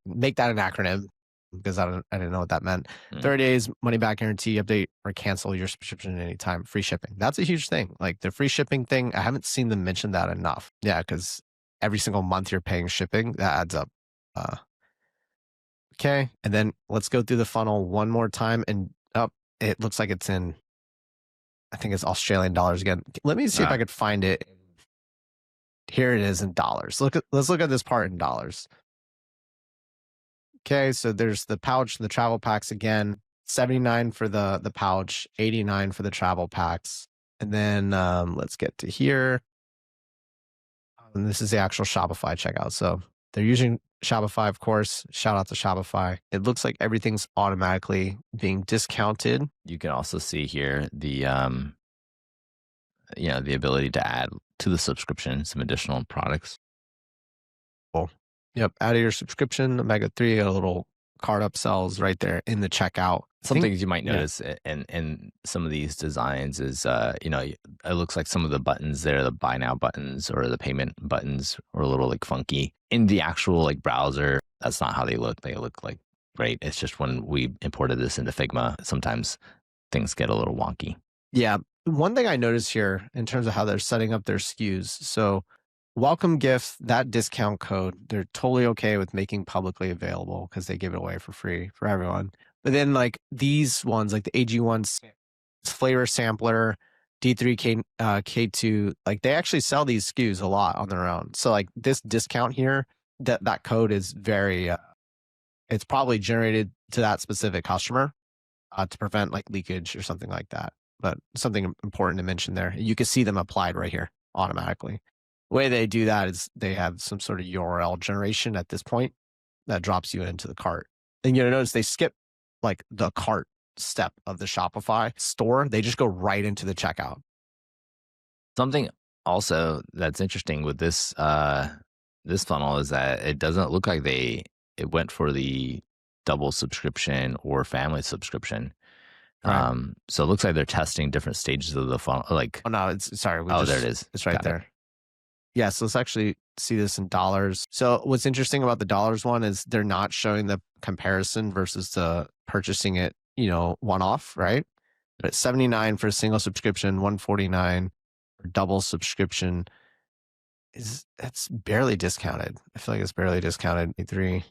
[SPEAKER 2] Make that an acronym, because I didn't know what that meant. 30 days, money back guarantee, update or cancel your subscription at any time, free shipping. That's a huge thing. Like the free shipping thing, I haven't seen them mention that enough. Yeah, because every single month you're paying shipping, that adds up. Okay, and then let's go through the funnel one more time. And it looks like it's in, I think it's Australian dollars again. Let me see if I could find it. Here it is in dollars. Let's look at this part in dollars. Okay, so there's the pouch, the travel packs again, 79 for the pouch, 89 for the travel packs. And then let's get to here. And this is the actual Shopify checkout. So they're using Shopify, of course. Shout out to Shopify. It looks like everything's automatically being discounted.
[SPEAKER 1] You can also see here the the ability to add to the subscription some additional products.
[SPEAKER 2] Cool. Yep, add your subscription, Omega-3, a little card upsells right there in the checkout.
[SPEAKER 1] Some things you might notice in some of these designs is, it looks like some of the buttons there, the buy now buttons or the payment buttons are a little like funky. In the actual like browser, that's not how they look. They look like great. It's just when we imported this into Figma, sometimes things get a little wonky.
[SPEAKER 2] Yeah. One thing I noticed here in terms of how they're setting up their SKUs. So welcome gift, that discount code, they're totally okay with making publicly available because they give it away for free for everyone. But then like these ones, like the AG1 flavor sampler, D3K K2, like they actually sell these SKUs a lot on their own. So like this discount here, that code is very it's probably generated to that specific customer to prevent like leakage or something like that. But something important to mention there, you can see them applied right here automatically. The way they do that is they have some sort of URL generation at this point that drops you into the cart. And you'll notice they skip like the cart step of the Shopify store. They just go right into the checkout.
[SPEAKER 1] Something also that's interesting with this this funnel is that it doesn't look like it went for the double subscription or family subscription.
[SPEAKER 2] Right.
[SPEAKER 1] So it looks like they're testing different stages of the funnel. Like,
[SPEAKER 2] Oh no, it's sorry.
[SPEAKER 1] there it is.
[SPEAKER 2] It's right
[SPEAKER 1] Got it.
[SPEAKER 2] there. Yeah, so let's actually see this in dollars. So what's interesting about the dollars one is they're not showing the comparison versus the purchasing it, one off, right? But it's 79 for a single subscription, 149 for double subscription. That's barely discounted. I feel like it's barely discounted. 3.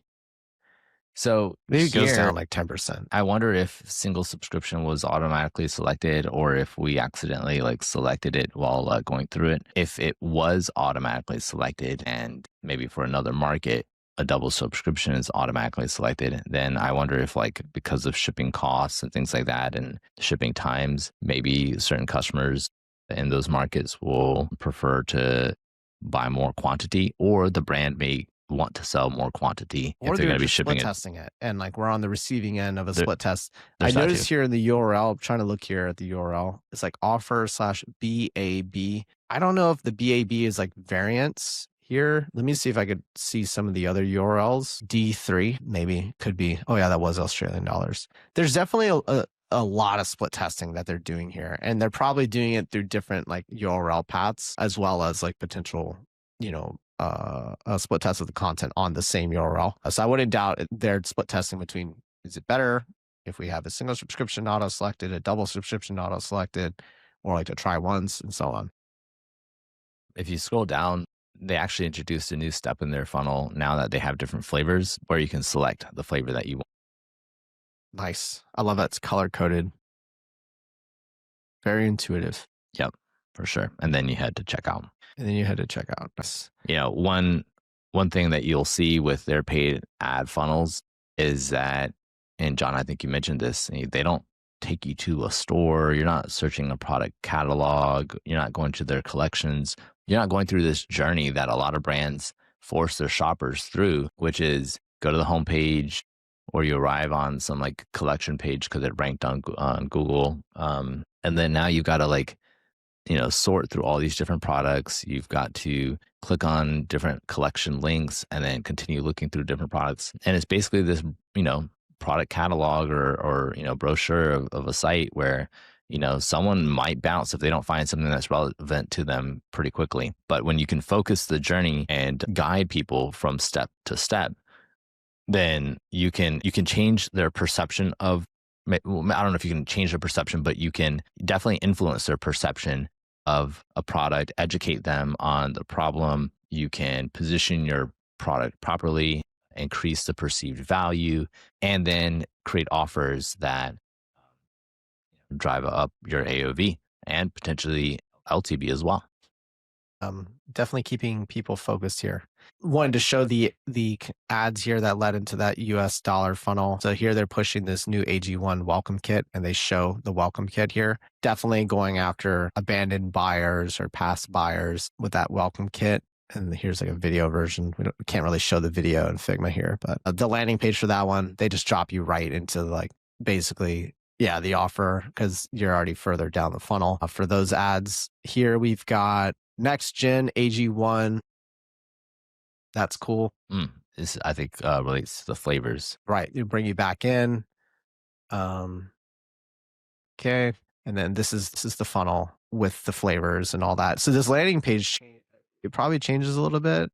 [SPEAKER 1] So
[SPEAKER 2] Maybe it goes
[SPEAKER 1] here,
[SPEAKER 2] down like 10%.
[SPEAKER 1] I wonder if single subscription was automatically selected or if we accidentally like selected it while going through it. If it was automatically selected and maybe for another market, a double subscription is automatically selected, then I wonder if like because of shipping costs and things like that and shipping times, maybe certain customers in those markets will prefer to buy more quantity, or the brand may want to sell more quantity
[SPEAKER 2] Or
[SPEAKER 1] if they're
[SPEAKER 2] they're
[SPEAKER 1] going to be
[SPEAKER 2] just
[SPEAKER 1] shipping
[SPEAKER 2] split
[SPEAKER 1] it.
[SPEAKER 2] testing it. And like we're on the receiving end of a
[SPEAKER 1] There-
[SPEAKER 2] split test. I
[SPEAKER 1] there's that
[SPEAKER 2] noticed
[SPEAKER 1] too.
[SPEAKER 2] here in the URL, I'm trying to look here at the URL. It's like offer slash BAB. I don't know if the BAB is like variants here. Let me see if I could see some of the other URLs. D3, maybe could be. Oh yeah, that was Australian dollars. There's definitely a lot of split testing that they're doing here. And they're probably doing it through different like URL paths as well as like potential, a split test of the content on the same URL. So I wouldn't doubt they're split testing between, is it better if we have a single subscription auto selected, a double subscription auto selected, or like to try once and so on.
[SPEAKER 1] If you scroll down, they actually introduced a new step in their funnel now that they have different flavors where you can select the flavor that you want.
[SPEAKER 2] Nice. I love that it's color coded. Very intuitive.
[SPEAKER 1] Yep, for sure. And then you head to checkout.
[SPEAKER 2] And then you had to check out. Nice.
[SPEAKER 1] One thing that you'll see with their paid ad funnels is that, and John, I think you mentioned this, they don't take you to a store. You're not searching a product catalog. You're not going to their collections. You're not going through this journey that a lot of brands force their shoppers through, which is go to the homepage or you arrive on some like collection page because it ranked on Google. And then now you've got to like, sort through all these different products. You've got to click on different collection links and then continue looking through different products. And it's basically this, product catalog or brochure of a site where, someone might bounce if they don't find something that's relevant to them pretty quickly. But when you can focus the journey and guide people from step to step, then you can change their perception of, I don't know if you can change their perception, but you can definitely influence their perception of a product, educate them on the problem. You can position your product properly, increase the perceived value, and then create offers that drive up your AOV and potentially LTV as well.
[SPEAKER 2] Definitely keeping people focused here. Wanted to show the ads here that led into that US dollar funnel. So here they're pushing this new AG1 welcome kit and they show the welcome kit here. Definitely going after abandoned buyers or past buyers with that welcome kit. And here's like a video version. We can't really show the video in Figma here, but the landing page for that one, they just drop you right into like basically, yeah, the offer because you're already further down the funnel. For those ads here, we've got next gen AG1. That's cool.
[SPEAKER 1] This, I think, relates to the flavors.
[SPEAKER 2] Right. They bring you back in. Okay. And then this is the funnel with the flavors and all that. So this landing page, it probably changes a little bit.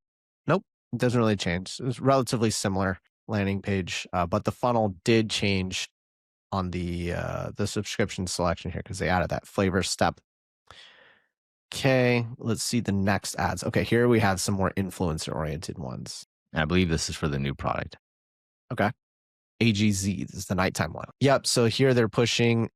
[SPEAKER 2] Nope. It doesn't really change. It's relatively similar landing page, but the funnel did change on the subscription selection here because they added that flavor step. Okay, let's see the next ads. Okay, here we have some more influencer-oriented ones.
[SPEAKER 1] And I believe this is for the new product.
[SPEAKER 2] Okay. AG1, this is the nighttime one. Yep, so here they're pushing,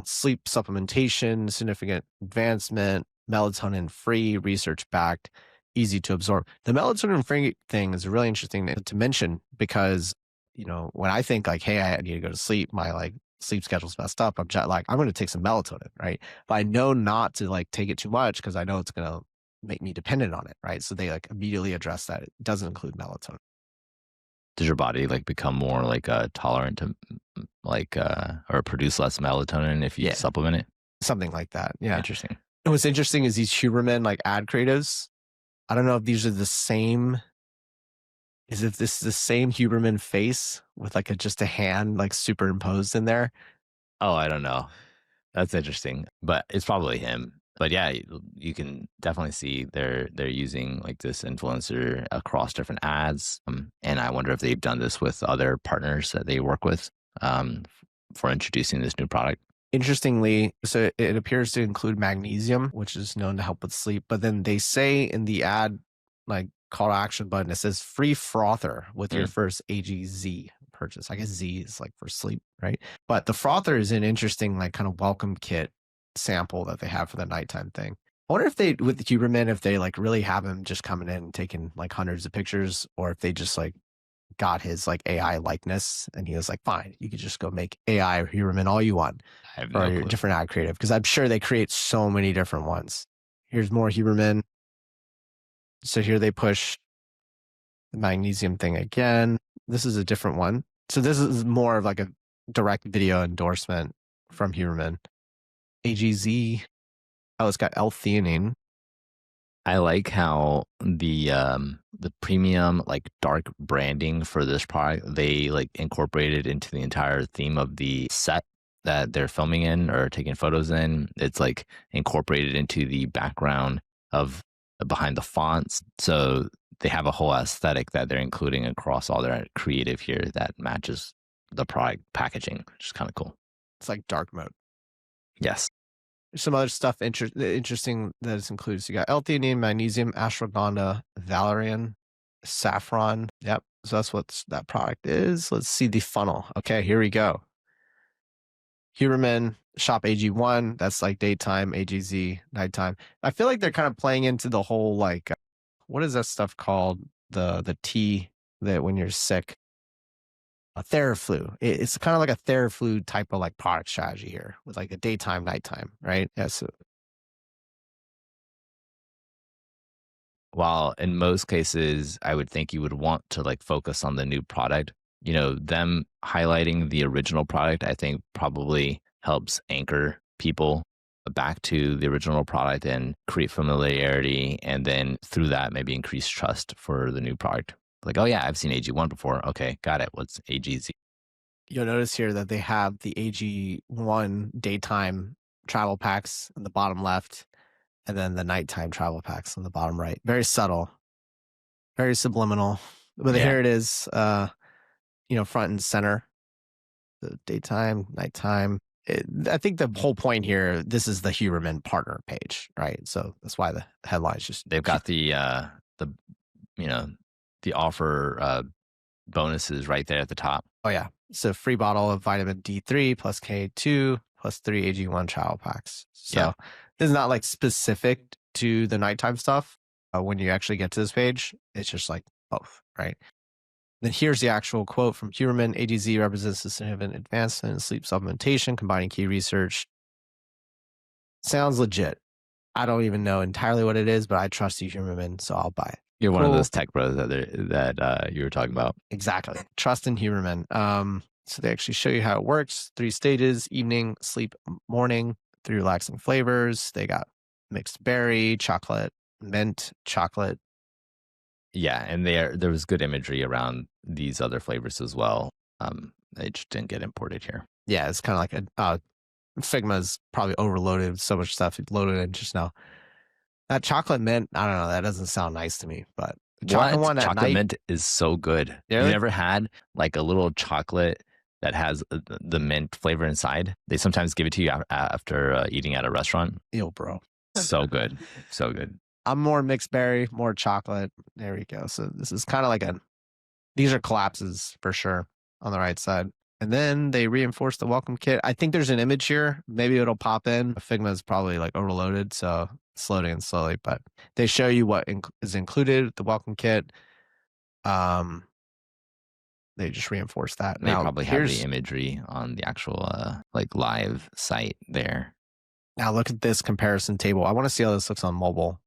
[SPEAKER 2] sleep supplementation, significant advancement, melatonin-free, research-backed, easy to absorb. The melatonin-free thing is really interesting to mention because, when I think like, hey, I need to go to sleep, my like sleep schedule's messed up, I'm jet lagged, I'm going to take some melatonin, right? But I know not to like take it too much because I know it's going to make me dependent on it, right? So they like immediately address that. It doesn't include melatonin.
[SPEAKER 1] Does your body like become more like tolerant to like or produce less melatonin if you
[SPEAKER 2] Yeah.
[SPEAKER 1] supplement it?
[SPEAKER 2] Something like that. Yeah.
[SPEAKER 1] Interesting.
[SPEAKER 2] And what's interesting is these Huberman like ad creatives. I don't know if these are the same. Is if this is the same Huberman face with like just a hand like superimposed in there?
[SPEAKER 1] Oh, I don't know. That's interesting, but it's probably him. But yeah, you can definitely see they're using like this influencer across different ads, and I wonder if they've done this with other partners that they work with for introducing this new product.
[SPEAKER 2] Interestingly, so it appears to include magnesium, which is known to help with sleep. But then they say in the ad, like call to action button, it says free frother with your first AGZ purchase. I guess Z is like for sleep, right? But the frother is an interesting, like kind of welcome kit sample that they have for the nighttime thing. I wonder if they, with the Huberman, if they like really have him just coming in and taking like hundreds of pictures, or if they just like got his like AI likeness and he was like, fine, you could just go make AI Huberman all you want
[SPEAKER 1] I have
[SPEAKER 2] for
[SPEAKER 1] no
[SPEAKER 2] your
[SPEAKER 1] clue.
[SPEAKER 2] different ad creative, because I'm sure they create so many different ones. Here's more Huberman. So here they push the magnesium thing again. This is a different one. So this is more of like a direct video endorsement from Huberman. AGZ. Oh, it's got L-theanine.
[SPEAKER 1] I like how the premium like dark branding for this product they like incorporated into the entire theme of the set that they're filming in or taking photos in. It's like incorporated into the background of behind the fonts. So they have a whole aesthetic that they're including across all their creative here that matches the product packaging, which is kind of cool.
[SPEAKER 2] It's like dark mode.
[SPEAKER 1] Yes.
[SPEAKER 2] Some other stuff interesting that is included. So you got L-theanine, magnesium, ashwagandha, valerian, saffron. Yep. So that's what that product is. Let's see the funnel. Okay, here we go. Huberman, shop AG1. That's like daytime, AGZ, nighttime. I feel like they're kind of playing into the whole like, what is that stuff called? The tea that when you're sick, a Theraflu. It's kind of like a Theraflu type of like product strategy here with like a daytime, nighttime, right? Yeah. So
[SPEAKER 1] while in most cases, I would think you would want to like focus on the new product, them highlighting the original product, I think probably helps anchor people back to the original product and create familiarity. And then through that, maybe increase trust for the new product. Like, oh yeah, I've seen AG1 before. Okay, got it. What's AGZ?
[SPEAKER 2] you'll notice here that they have the AG1 daytime travel packs in the bottom left, and then the nighttime travel packs on the bottom right. Very subtle, very subliminal. But
[SPEAKER 1] Yeah.
[SPEAKER 2] here it is, front and center. The daytime, nighttime. I think the whole point here, this is the Huberman partner page, right? So that's why the headline's just
[SPEAKER 1] They've got the you know the offer bonuses right there at the top.
[SPEAKER 2] Oh yeah. So free bottle of vitamin D3 plus K2 plus 3 AG1 travel packs. So
[SPEAKER 1] Yeah.
[SPEAKER 2] this is not like specific to the nighttime stuff. When you actually get to this page, it's just like both, right? Then here's the actual quote from Huberman. AGZ represents a significant advancement in sleep supplementation, combining key research. Sounds legit. I don't even know entirely what it is, but I trust you, Huberman, so I'll buy it.
[SPEAKER 1] You're one of those tech bros that you were talking about.
[SPEAKER 2] Exactly. Trust in Huberman. So they actually show you how it works. 3 stages: evening, sleep, morning, 3 relaxing flavors. They got mixed berry, chocolate, mint, chocolate.
[SPEAKER 1] Yeah, and there was good imagery around these other flavors as well. They just didn't get imported here.
[SPEAKER 2] Yeah, it's kind of like a Figma's probably overloaded with so much stuff. It loaded in just now. That chocolate mint, I don't know. That doesn't sound nice to me, but the chocolate one at
[SPEAKER 1] Chocolate
[SPEAKER 2] night,
[SPEAKER 1] mint is so good.
[SPEAKER 2] Really?
[SPEAKER 1] You never had like a little chocolate that has the mint flavor inside? They sometimes give it to you after eating at a restaurant.
[SPEAKER 2] Ew, bro.
[SPEAKER 1] So good. So good.
[SPEAKER 2] I'm more mixed berry, more chocolate. There we go. So this is kind of like these are collapses for sure on the right side. And then they reinforce the welcome kit. I think there's an image here. Maybe it'll pop in. Figma is probably like overloaded, so it's loading in slowly, but they show you what is included with the welcome kit. They just reinforce that.
[SPEAKER 1] They
[SPEAKER 2] Now
[SPEAKER 1] probably have the imagery on the actual like live site there.
[SPEAKER 2] Now look at this comparison table. I want to see how this looks on mobile.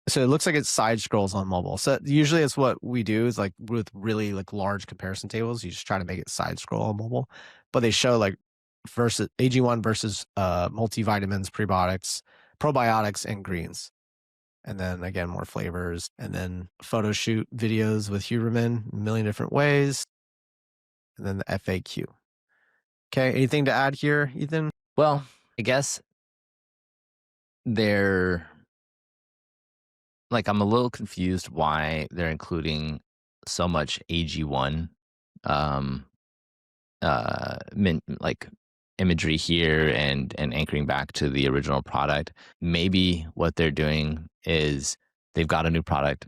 [SPEAKER 2] So it looks like it side scrolls on mobile. So usually it's what we do is like with really like large comparison tables, you just try to make it side scroll on mobile. But they show like versus AG1 versus multivitamins, probiotics, and greens. And then again, more flavors. And then photo shoot videos with Huberman, a million different ways. And then the FAQ. Okay, anything to add here, Ethan?
[SPEAKER 1] Well, I guess they're like, I'm a little confused why they're including so much AG1 like imagery here and anchoring back to the original product. Maybe what they're doing is they've got a new product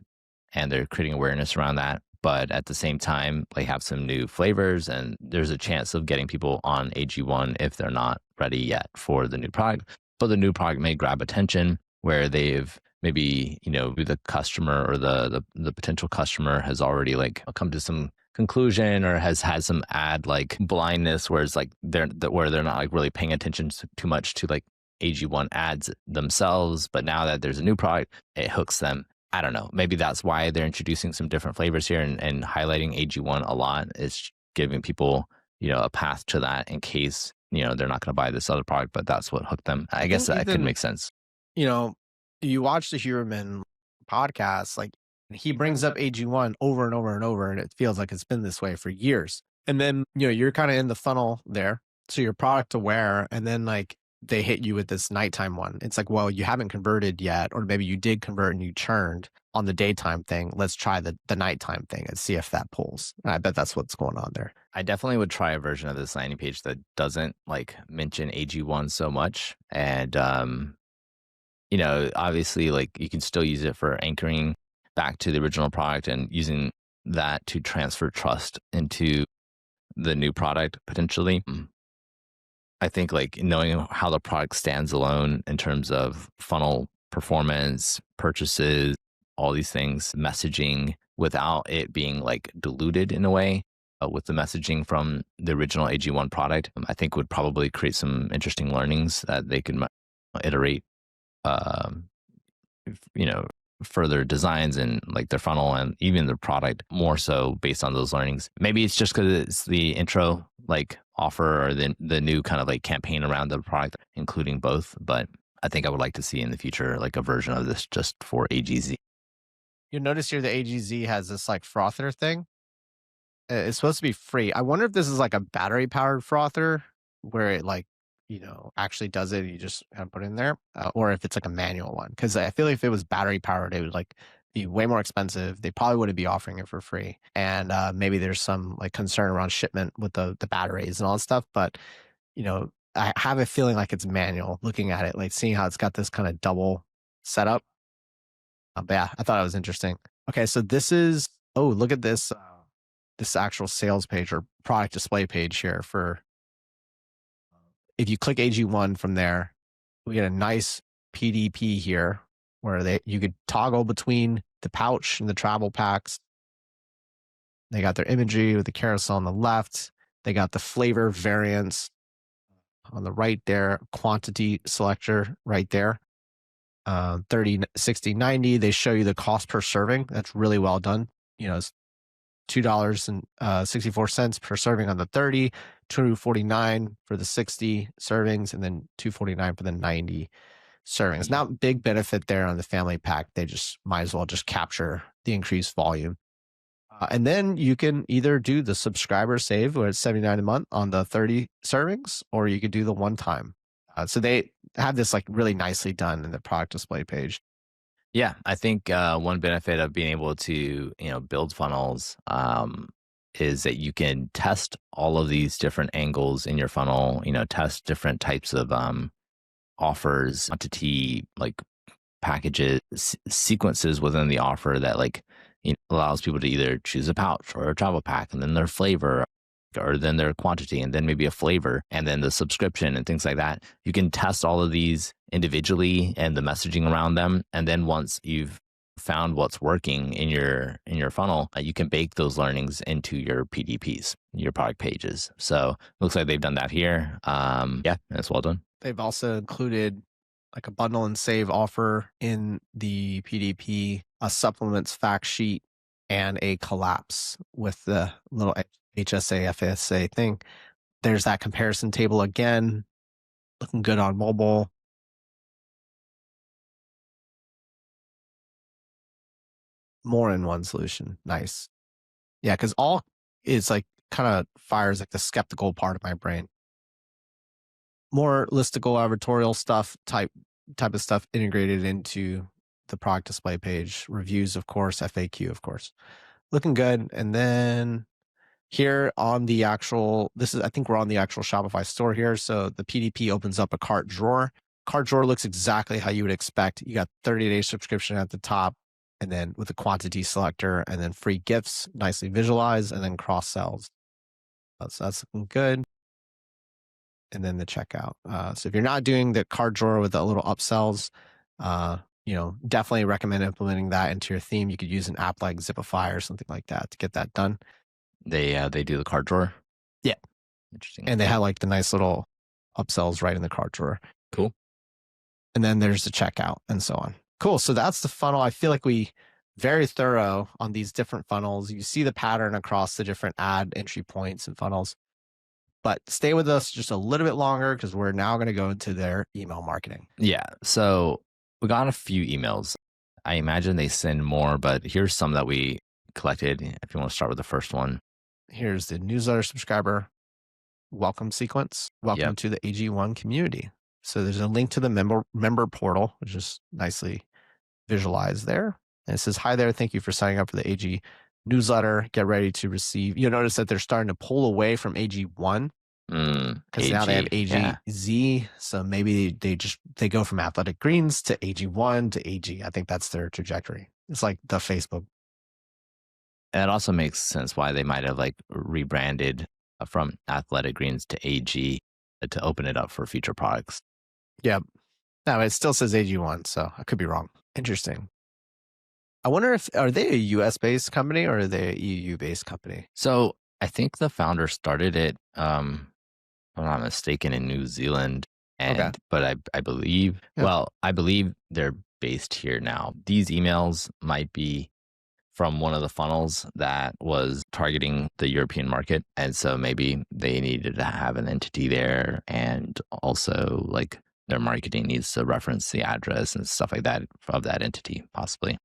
[SPEAKER 1] and they're creating awareness around that, but at the same time they have some new flavors and there's a chance of getting people on AG1 if they're not ready yet for the new product. But the new product may grab attention where they've maybe, the customer or the potential customer has already like come to some conclusion or has had some ad like blindness where it's like they're not like really paying attention too much to like AG1 ads themselves, but now that there's a new product, it hooks them. I don't know. Maybe that's why they're introducing some different flavors here and highlighting AG1 a lot. Is giving people, a path to that in case, they're not going to buy this other product, but that's what hooked them. I guess that could make sense.
[SPEAKER 2] You watch the Huberman podcast, like he brings up AG1 over and over and over, and it feels like it's been this way for years. And then, you're kind of in the funnel there. So you're product aware, and then like they hit you with this nighttime one. It's like, well, you haven't converted yet, or maybe you did convert and you churned on the daytime thing. Let's try the nighttime thing and see if that pulls. And I bet that's what's going on there.
[SPEAKER 1] I definitely would try a version of this landing page that doesn't like mention AG1 so much. And, obviously like you can still use it for anchoring back to the original product and using that to transfer trust into the new product potentially. I think like knowing how the product stands alone in terms of funnel performance, purchases, all these things, messaging without it being like diluted in a way with the messaging from the original AG1 product, I think would probably create some interesting learnings that they could iterate, further designs and like their funnel and even the product more so based on those learnings. Maybe it's just because it's the intro like offer or the new kind of like campaign around the product, including both. But I think I would like to see in the future like a version of this just for AGZ.
[SPEAKER 2] You'll notice here the AGZ has this like frother thing. It's supposed to be free. I wonder if this is like a battery powered frother where it like, actually does it. You just have to put it in there, or if it's like a manual one. Because I feel like if it was battery powered, it would like be way more expensive. They probably wouldn't be offering it for free, and maybe there's some like concern around shipment with the batteries and all that stuff. But I have a feeling like it's manual. Looking at it, like seeing how it's got this kind of double setup. But yeah, I thought it was interesting. Okay, so this is look at this this actual sales page or product display page here for. If you click AG1 from there, we get a nice PDP here where you could toggle between the pouch and the travel packs. They got their imagery with the carousel on the left. They got the flavor variants on the right there, quantity selector right there. 30, 60, 90. They show you the cost per serving. That's really well done. It's $2.64 per serving on the 30, $2.49 for the 60 servings, and then $2.49 for the 90 servings. Not big benefit there on the family pack. They just might as well just capture the increased volume. And then you can either do the subscriber save where it's $79 a month on the 30 servings, or you could do the one time. So they have this like really nicely done in the product display page.
[SPEAKER 1] Yeah, I think one benefit of being able to build funnels is that you can test all of these different angles in your funnel. Test different types of offers, quantity, like packages, sequences within the offer that like allows people to either choose a pouch or a travel pack, and then their flavor, or then their quantity, and then maybe a flavor, and then the subscription and things like that. You can test all of these individually and the messaging around them, and then once you've found what's working in your funnel, you can bake those learnings into your PDPs, your product pages. So it looks like they've done that here. Yeah, it's well done.
[SPEAKER 2] They've also included like a bundle and save offer in the PDP, a supplements fact sheet, and a collapse with the little HSA, FSA thing. There's that comparison table again, looking good on mobile. More in one solution. Nice. Yeah, because all is like kind of fires like the skeptical part of my brain. More listicle advertorial stuff, type of stuff integrated into the product display page. Reviews, of course, FAQ, of course. Looking good. And then here on the actual, I think we're on the actual Shopify store here. So the PDP opens up a cart drawer. Cart drawer looks exactly how you would expect. You got 30-day subscription at the top, and then with the quantity selector, and then free gifts, nicely visualized, and then cross sells. So that's looking good. And then the checkout. So if you're not doing the cart drawer with the little upsells, definitely recommend implementing that into your theme. You could use an app like Zipify or something like that to get that done.
[SPEAKER 1] They do the cart drawer.
[SPEAKER 2] Yeah,
[SPEAKER 1] interesting.
[SPEAKER 2] And they have like the nice little upsells right in the cart drawer.
[SPEAKER 1] Cool.
[SPEAKER 2] And then there's the checkout and so on. Cool. So that's the funnel. I feel like we very thorough on these different funnels. You see the pattern across the different ad entry points and funnels. But stay with us just a little bit longer because we're now going to go into their email marketing.
[SPEAKER 1] Yeah. So we got a few emails. I imagine they send more, but here's some that we collected. If you want to start with the first one.
[SPEAKER 2] Here's the newsletter subscriber welcome sequence. Welcome to the AG1 community. So there's a link to the member portal, which is nicely visualized there. And it says, hi there. Thank you for signing up for the AG newsletter. Get ready to receive. You'll notice that they're starting to pull away from AG1 because now they have AGZ. Yeah. So maybe they go from Athletic Greens to AG1 to AG. I think that's their trajectory. It's like the Facebook.
[SPEAKER 1] And it also makes sense why they might have like rebranded from Athletic Greens to AG to open it up for future products.
[SPEAKER 2] Yeah. No, it still says AG1, so I could be wrong. Interesting. I wonder are they a US based company or are they a EU based company?
[SPEAKER 1] So I think the founder started it, if I'm not mistaken, in New Zealand. But I believe, I believe they're based here now. These emails might be from one of the funnels that was targeting the European market. And so maybe they needed to have an entity there. And also like their marketing needs to reference the address and stuff like that of that entity, possibly.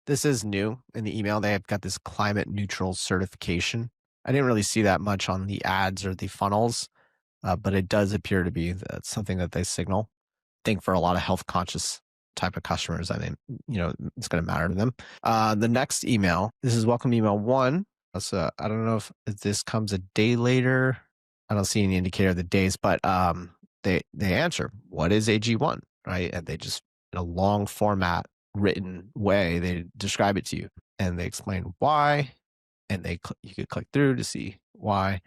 [SPEAKER 2] This is new in the email. They have got this climate neutral certification. I didn't really see that much on the ads or the funnels, but it does appear to be something that they signal. I think for a lot of health conscious type of customers, I mean, it's going to matter to them. The next email, this is welcome email 1. So I don't know if this comes a day later. I don't see any indicator of the days, but they answer, what is AG1, right? And they just, in a long format, written way, they describe it to you and they explain why, and you could click through to see why.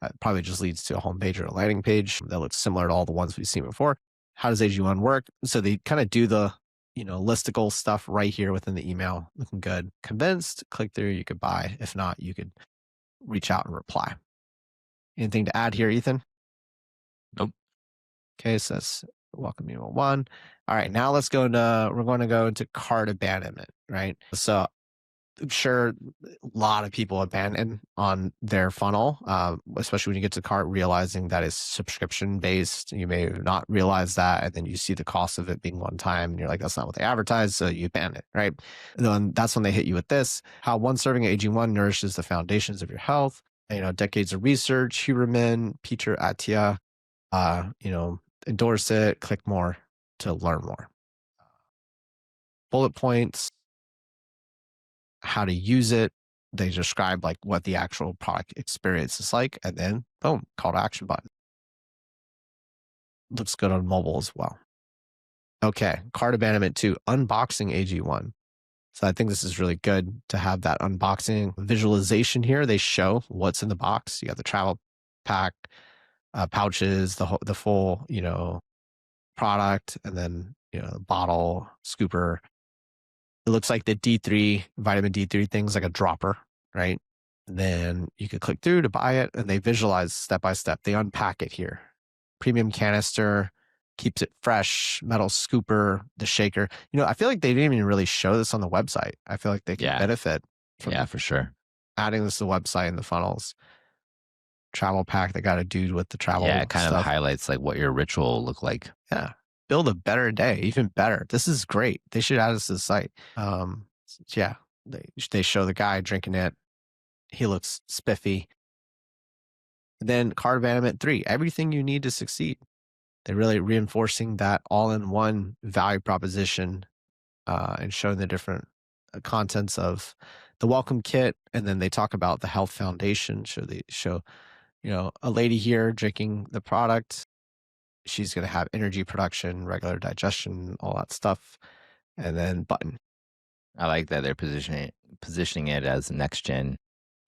[SPEAKER 2] It probably just leads to a homepage or a landing page that looks similar to all the ones we've seen before. How does AG1 work? So they kind of do the listicle stuff right here within the email. Looking good. Convinced, click through, you could buy. If not, you could reach out and reply. Anything to add here, Ethan?
[SPEAKER 1] Nope.
[SPEAKER 2] Okay, so that's welcome email 1. All right, now we're going to go into cart abandonment, right? So I'm sure a lot of people abandon on their funnel, especially when you get to cart, realizing that it's subscription based. You may not realize that, and then you see the cost of it being one time, and you're like, that's not what they advertise, so you abandon it, right? And then that's when they hit you with this: how one serving of AG1 nourishes the foundations of your health. Decades of research, Huberman, Peter Attia, endorse it, click more to learn more. Bullet points, how to use it. They describe like what the actual product experience is like, and then boom, call to action button. Looks good on mobile as well. Okay, cart abandonment 2, unboxing AG1. So I think this is really good to have that unboxing visualization here. They show what's in the box. You got the travel pack, pouches, the full, product, and then, bottle, scooper. It looks like the D3, vitamin D3 thing's like a dropper, right? And then you could click through to buy it, and they visualize step by step. They unpack it here. Premium canister, keeps it fresh, metal scooper, the shaker. I feel like they didn't even really show this on the website. I feel like they can benefit from
[SPEAKER 1] for sure.
[SPEAKER 2] adding this to the website and the funnels. Travel pack, they got a dude with the travel
[SPEAKER 1] Yeah, it kind
[SPEAKER 2] stuff.
[SPEAKER 1] of highlights like what your ritual will look like.
[SPEAKER 2] Yeah. Build a better day, even better. This is great. They should add this to the site. Yeah, they show the guy drinking it. He looks spiffy. Then cart abandonment 3, everything you need to succeed. They're really reinforcing that all-in-one value proposition and showing the different contents of the welcome kit. And then they talk about the health foundation. They show, a lady here drinking the product. She's going to have energy production, regular digestion, all that stuff. And then button.
[SPEAKER 1] I like that they're positioning it as next gen.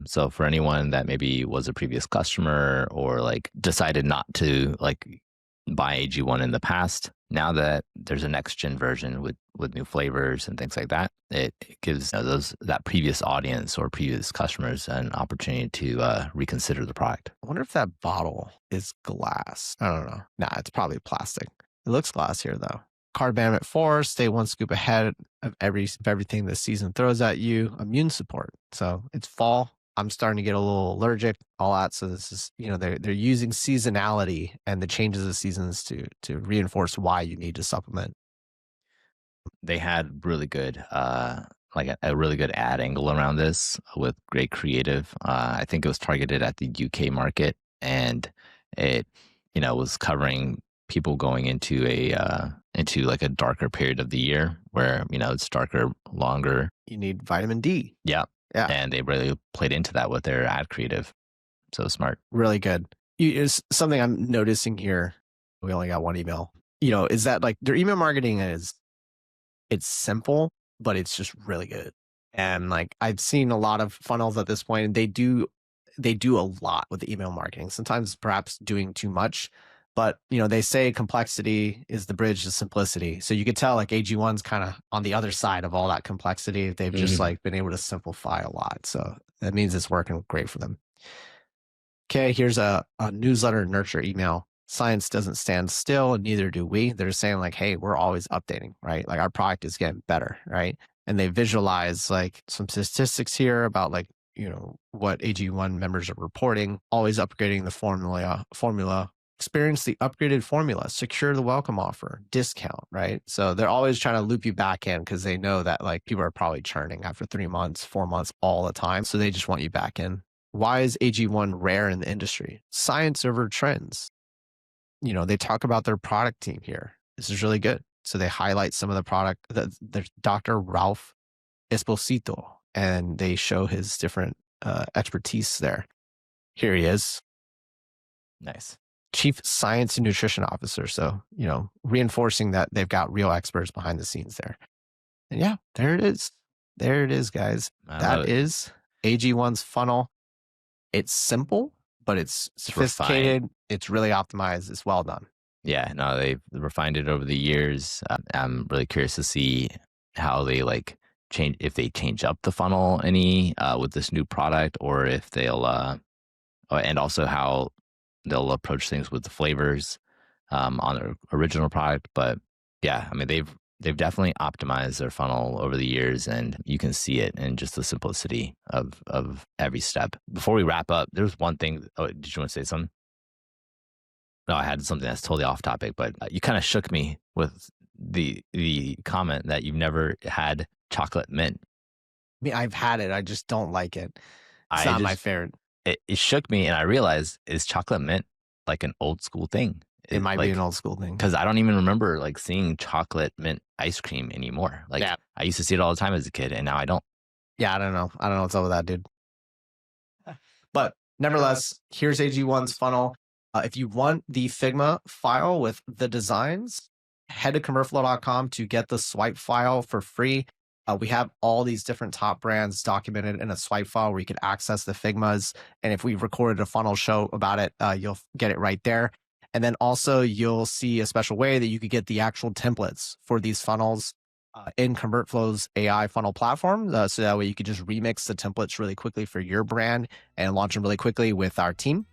[SPEAKER 1] So for anyone that maybe was a previous customer or like decided not to like buy AG1 in the past, now that there's a next gen version with new flavors and things like that, it gives that previous audience or previous customers an opportunity to reconsider the product.
[SPEAKER 2] I wonder if that bottle is glass. I don't know. Nah, it's probably plastic. It looks glass here though. Cart abandonment 4, stay one scoop ahead of everything the season throws at you. Immune support. So it's fall. I'm starting to get a little allergic, all that. So this is, they're using seasonality and the changes of seasons to reinforce why you need to supplement.
[SPEAKER 1] They had really good, like a really good ad angle around this with great creative. I think it was targeted at the UK market, and it, was covering people going into into like a darker period of the year where it's darker, longer.
[SPEAKER 2] You need vitamin D.
[SPEAKER 1] Yeah.
[SPEAKER 2] Yeah.
[SPEAKER 1] And they really played into that with their ad creative. So smart.
[SPEAKER 2] Really good. It's something I'm noticing here. We only got one email. Is that like their email marketing it's simple, but it's just really good. And like I've seen a lot of funnels at this point, and they do a lot with the email marketing. Sometimes perhaps doing too much, but they say complexity is the bridge to simplicity. So you could tell like AG1's kind of on the other side of all that complexity. They've just like been able to simplify a lot. So that means it's working great for them. Okay, here's a newsletter nurture email. Science doesn't stand still, and neither do we. They're saying like, hey, we're always updating, right? Like our product is getting better, right? And they visualize like some statistics here about like, what AG1 members are reporting, always upgrading the formula, experience the upgraded formula, secure the welcome offer, discount, right? So they're always trying to loop you back in because they know that like people are probably churning after 3 months, 4 months, all the time. So they just want you back in. Why is AG1 rare in the industry? Science over trends. They talk about their product team here. This is really good. So they highlight some of the product. There's Dr. Ralph Esposito, and they show his different expertise there. Here he is.
[SPEAKER 1] Nice.
[SPEAKER 2] Chief Science and Nutrition Officer. So, reinforcing that they've got real experts behind the scenes there. And yeah, there it is. There it is, guys. That is AG1's funnel. It's simple, but it's sophisticated. It's really optimized. It's well done.
[SPEAKER 1] Yeah, no, they've refined it over the years. I'm really curious to see how they like change, if they change up the funnel any with this new product, or if they'll, and also how they'll approach things with the flavors on their original product. But yeah, I mean, they've definitely optimized their funnel over the years, and you can see it in just the simplicity of every step. Before we wrap up, there's one thing. Oh, did you want to say something? No, I had something that's totally off topic, but you kind of shook me with the comment that you've never had chocolate mint.
[SPEAKER 2] I mean, I've had it. I just don't like it. It's not my favorite.
[SPEAKER 1] It shook me, and I realized, is chocolate mint like an old school thing?
[SPEAKER 2] It might be an old school thing,
[SPEAKER 1] because I don't even remember like seeing chocolate mint ice cream anymore. Like I used to see it all the time as a kid, and now I don't.
[SPEAKER 2] Yeah, I don't know. I don't know what's up with that, dude. But nevertheless, here's AG1's funnel. If you want the Figma file with the designs, head to convertflow.com to get the swipe file for free. We have all these different top brands documented in a swipe file where you can access the Figmas. And if we recorded a funnel show about it, you'll get it right there. And then also you'll see a special way that you could get the actual templates for these funnels in ConvertFlow's AI funnel platform. So that way you could just remix the templates really quickly for your brand and launch them really quickly with our team.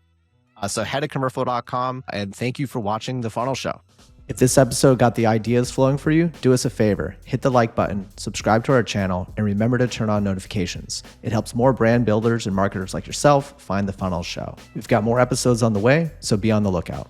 [SPEAKER 2] So head to convertflow.com, and thank you for watching the funnel show. If this episode got the ideas flowing for you, do us a favor, hit the like button, subscribe to our channel, and remember to turn on notifications. It helps more brand builders and marketers like yourself find the funnel show. We've got more episodes on the way, so be on the lookout.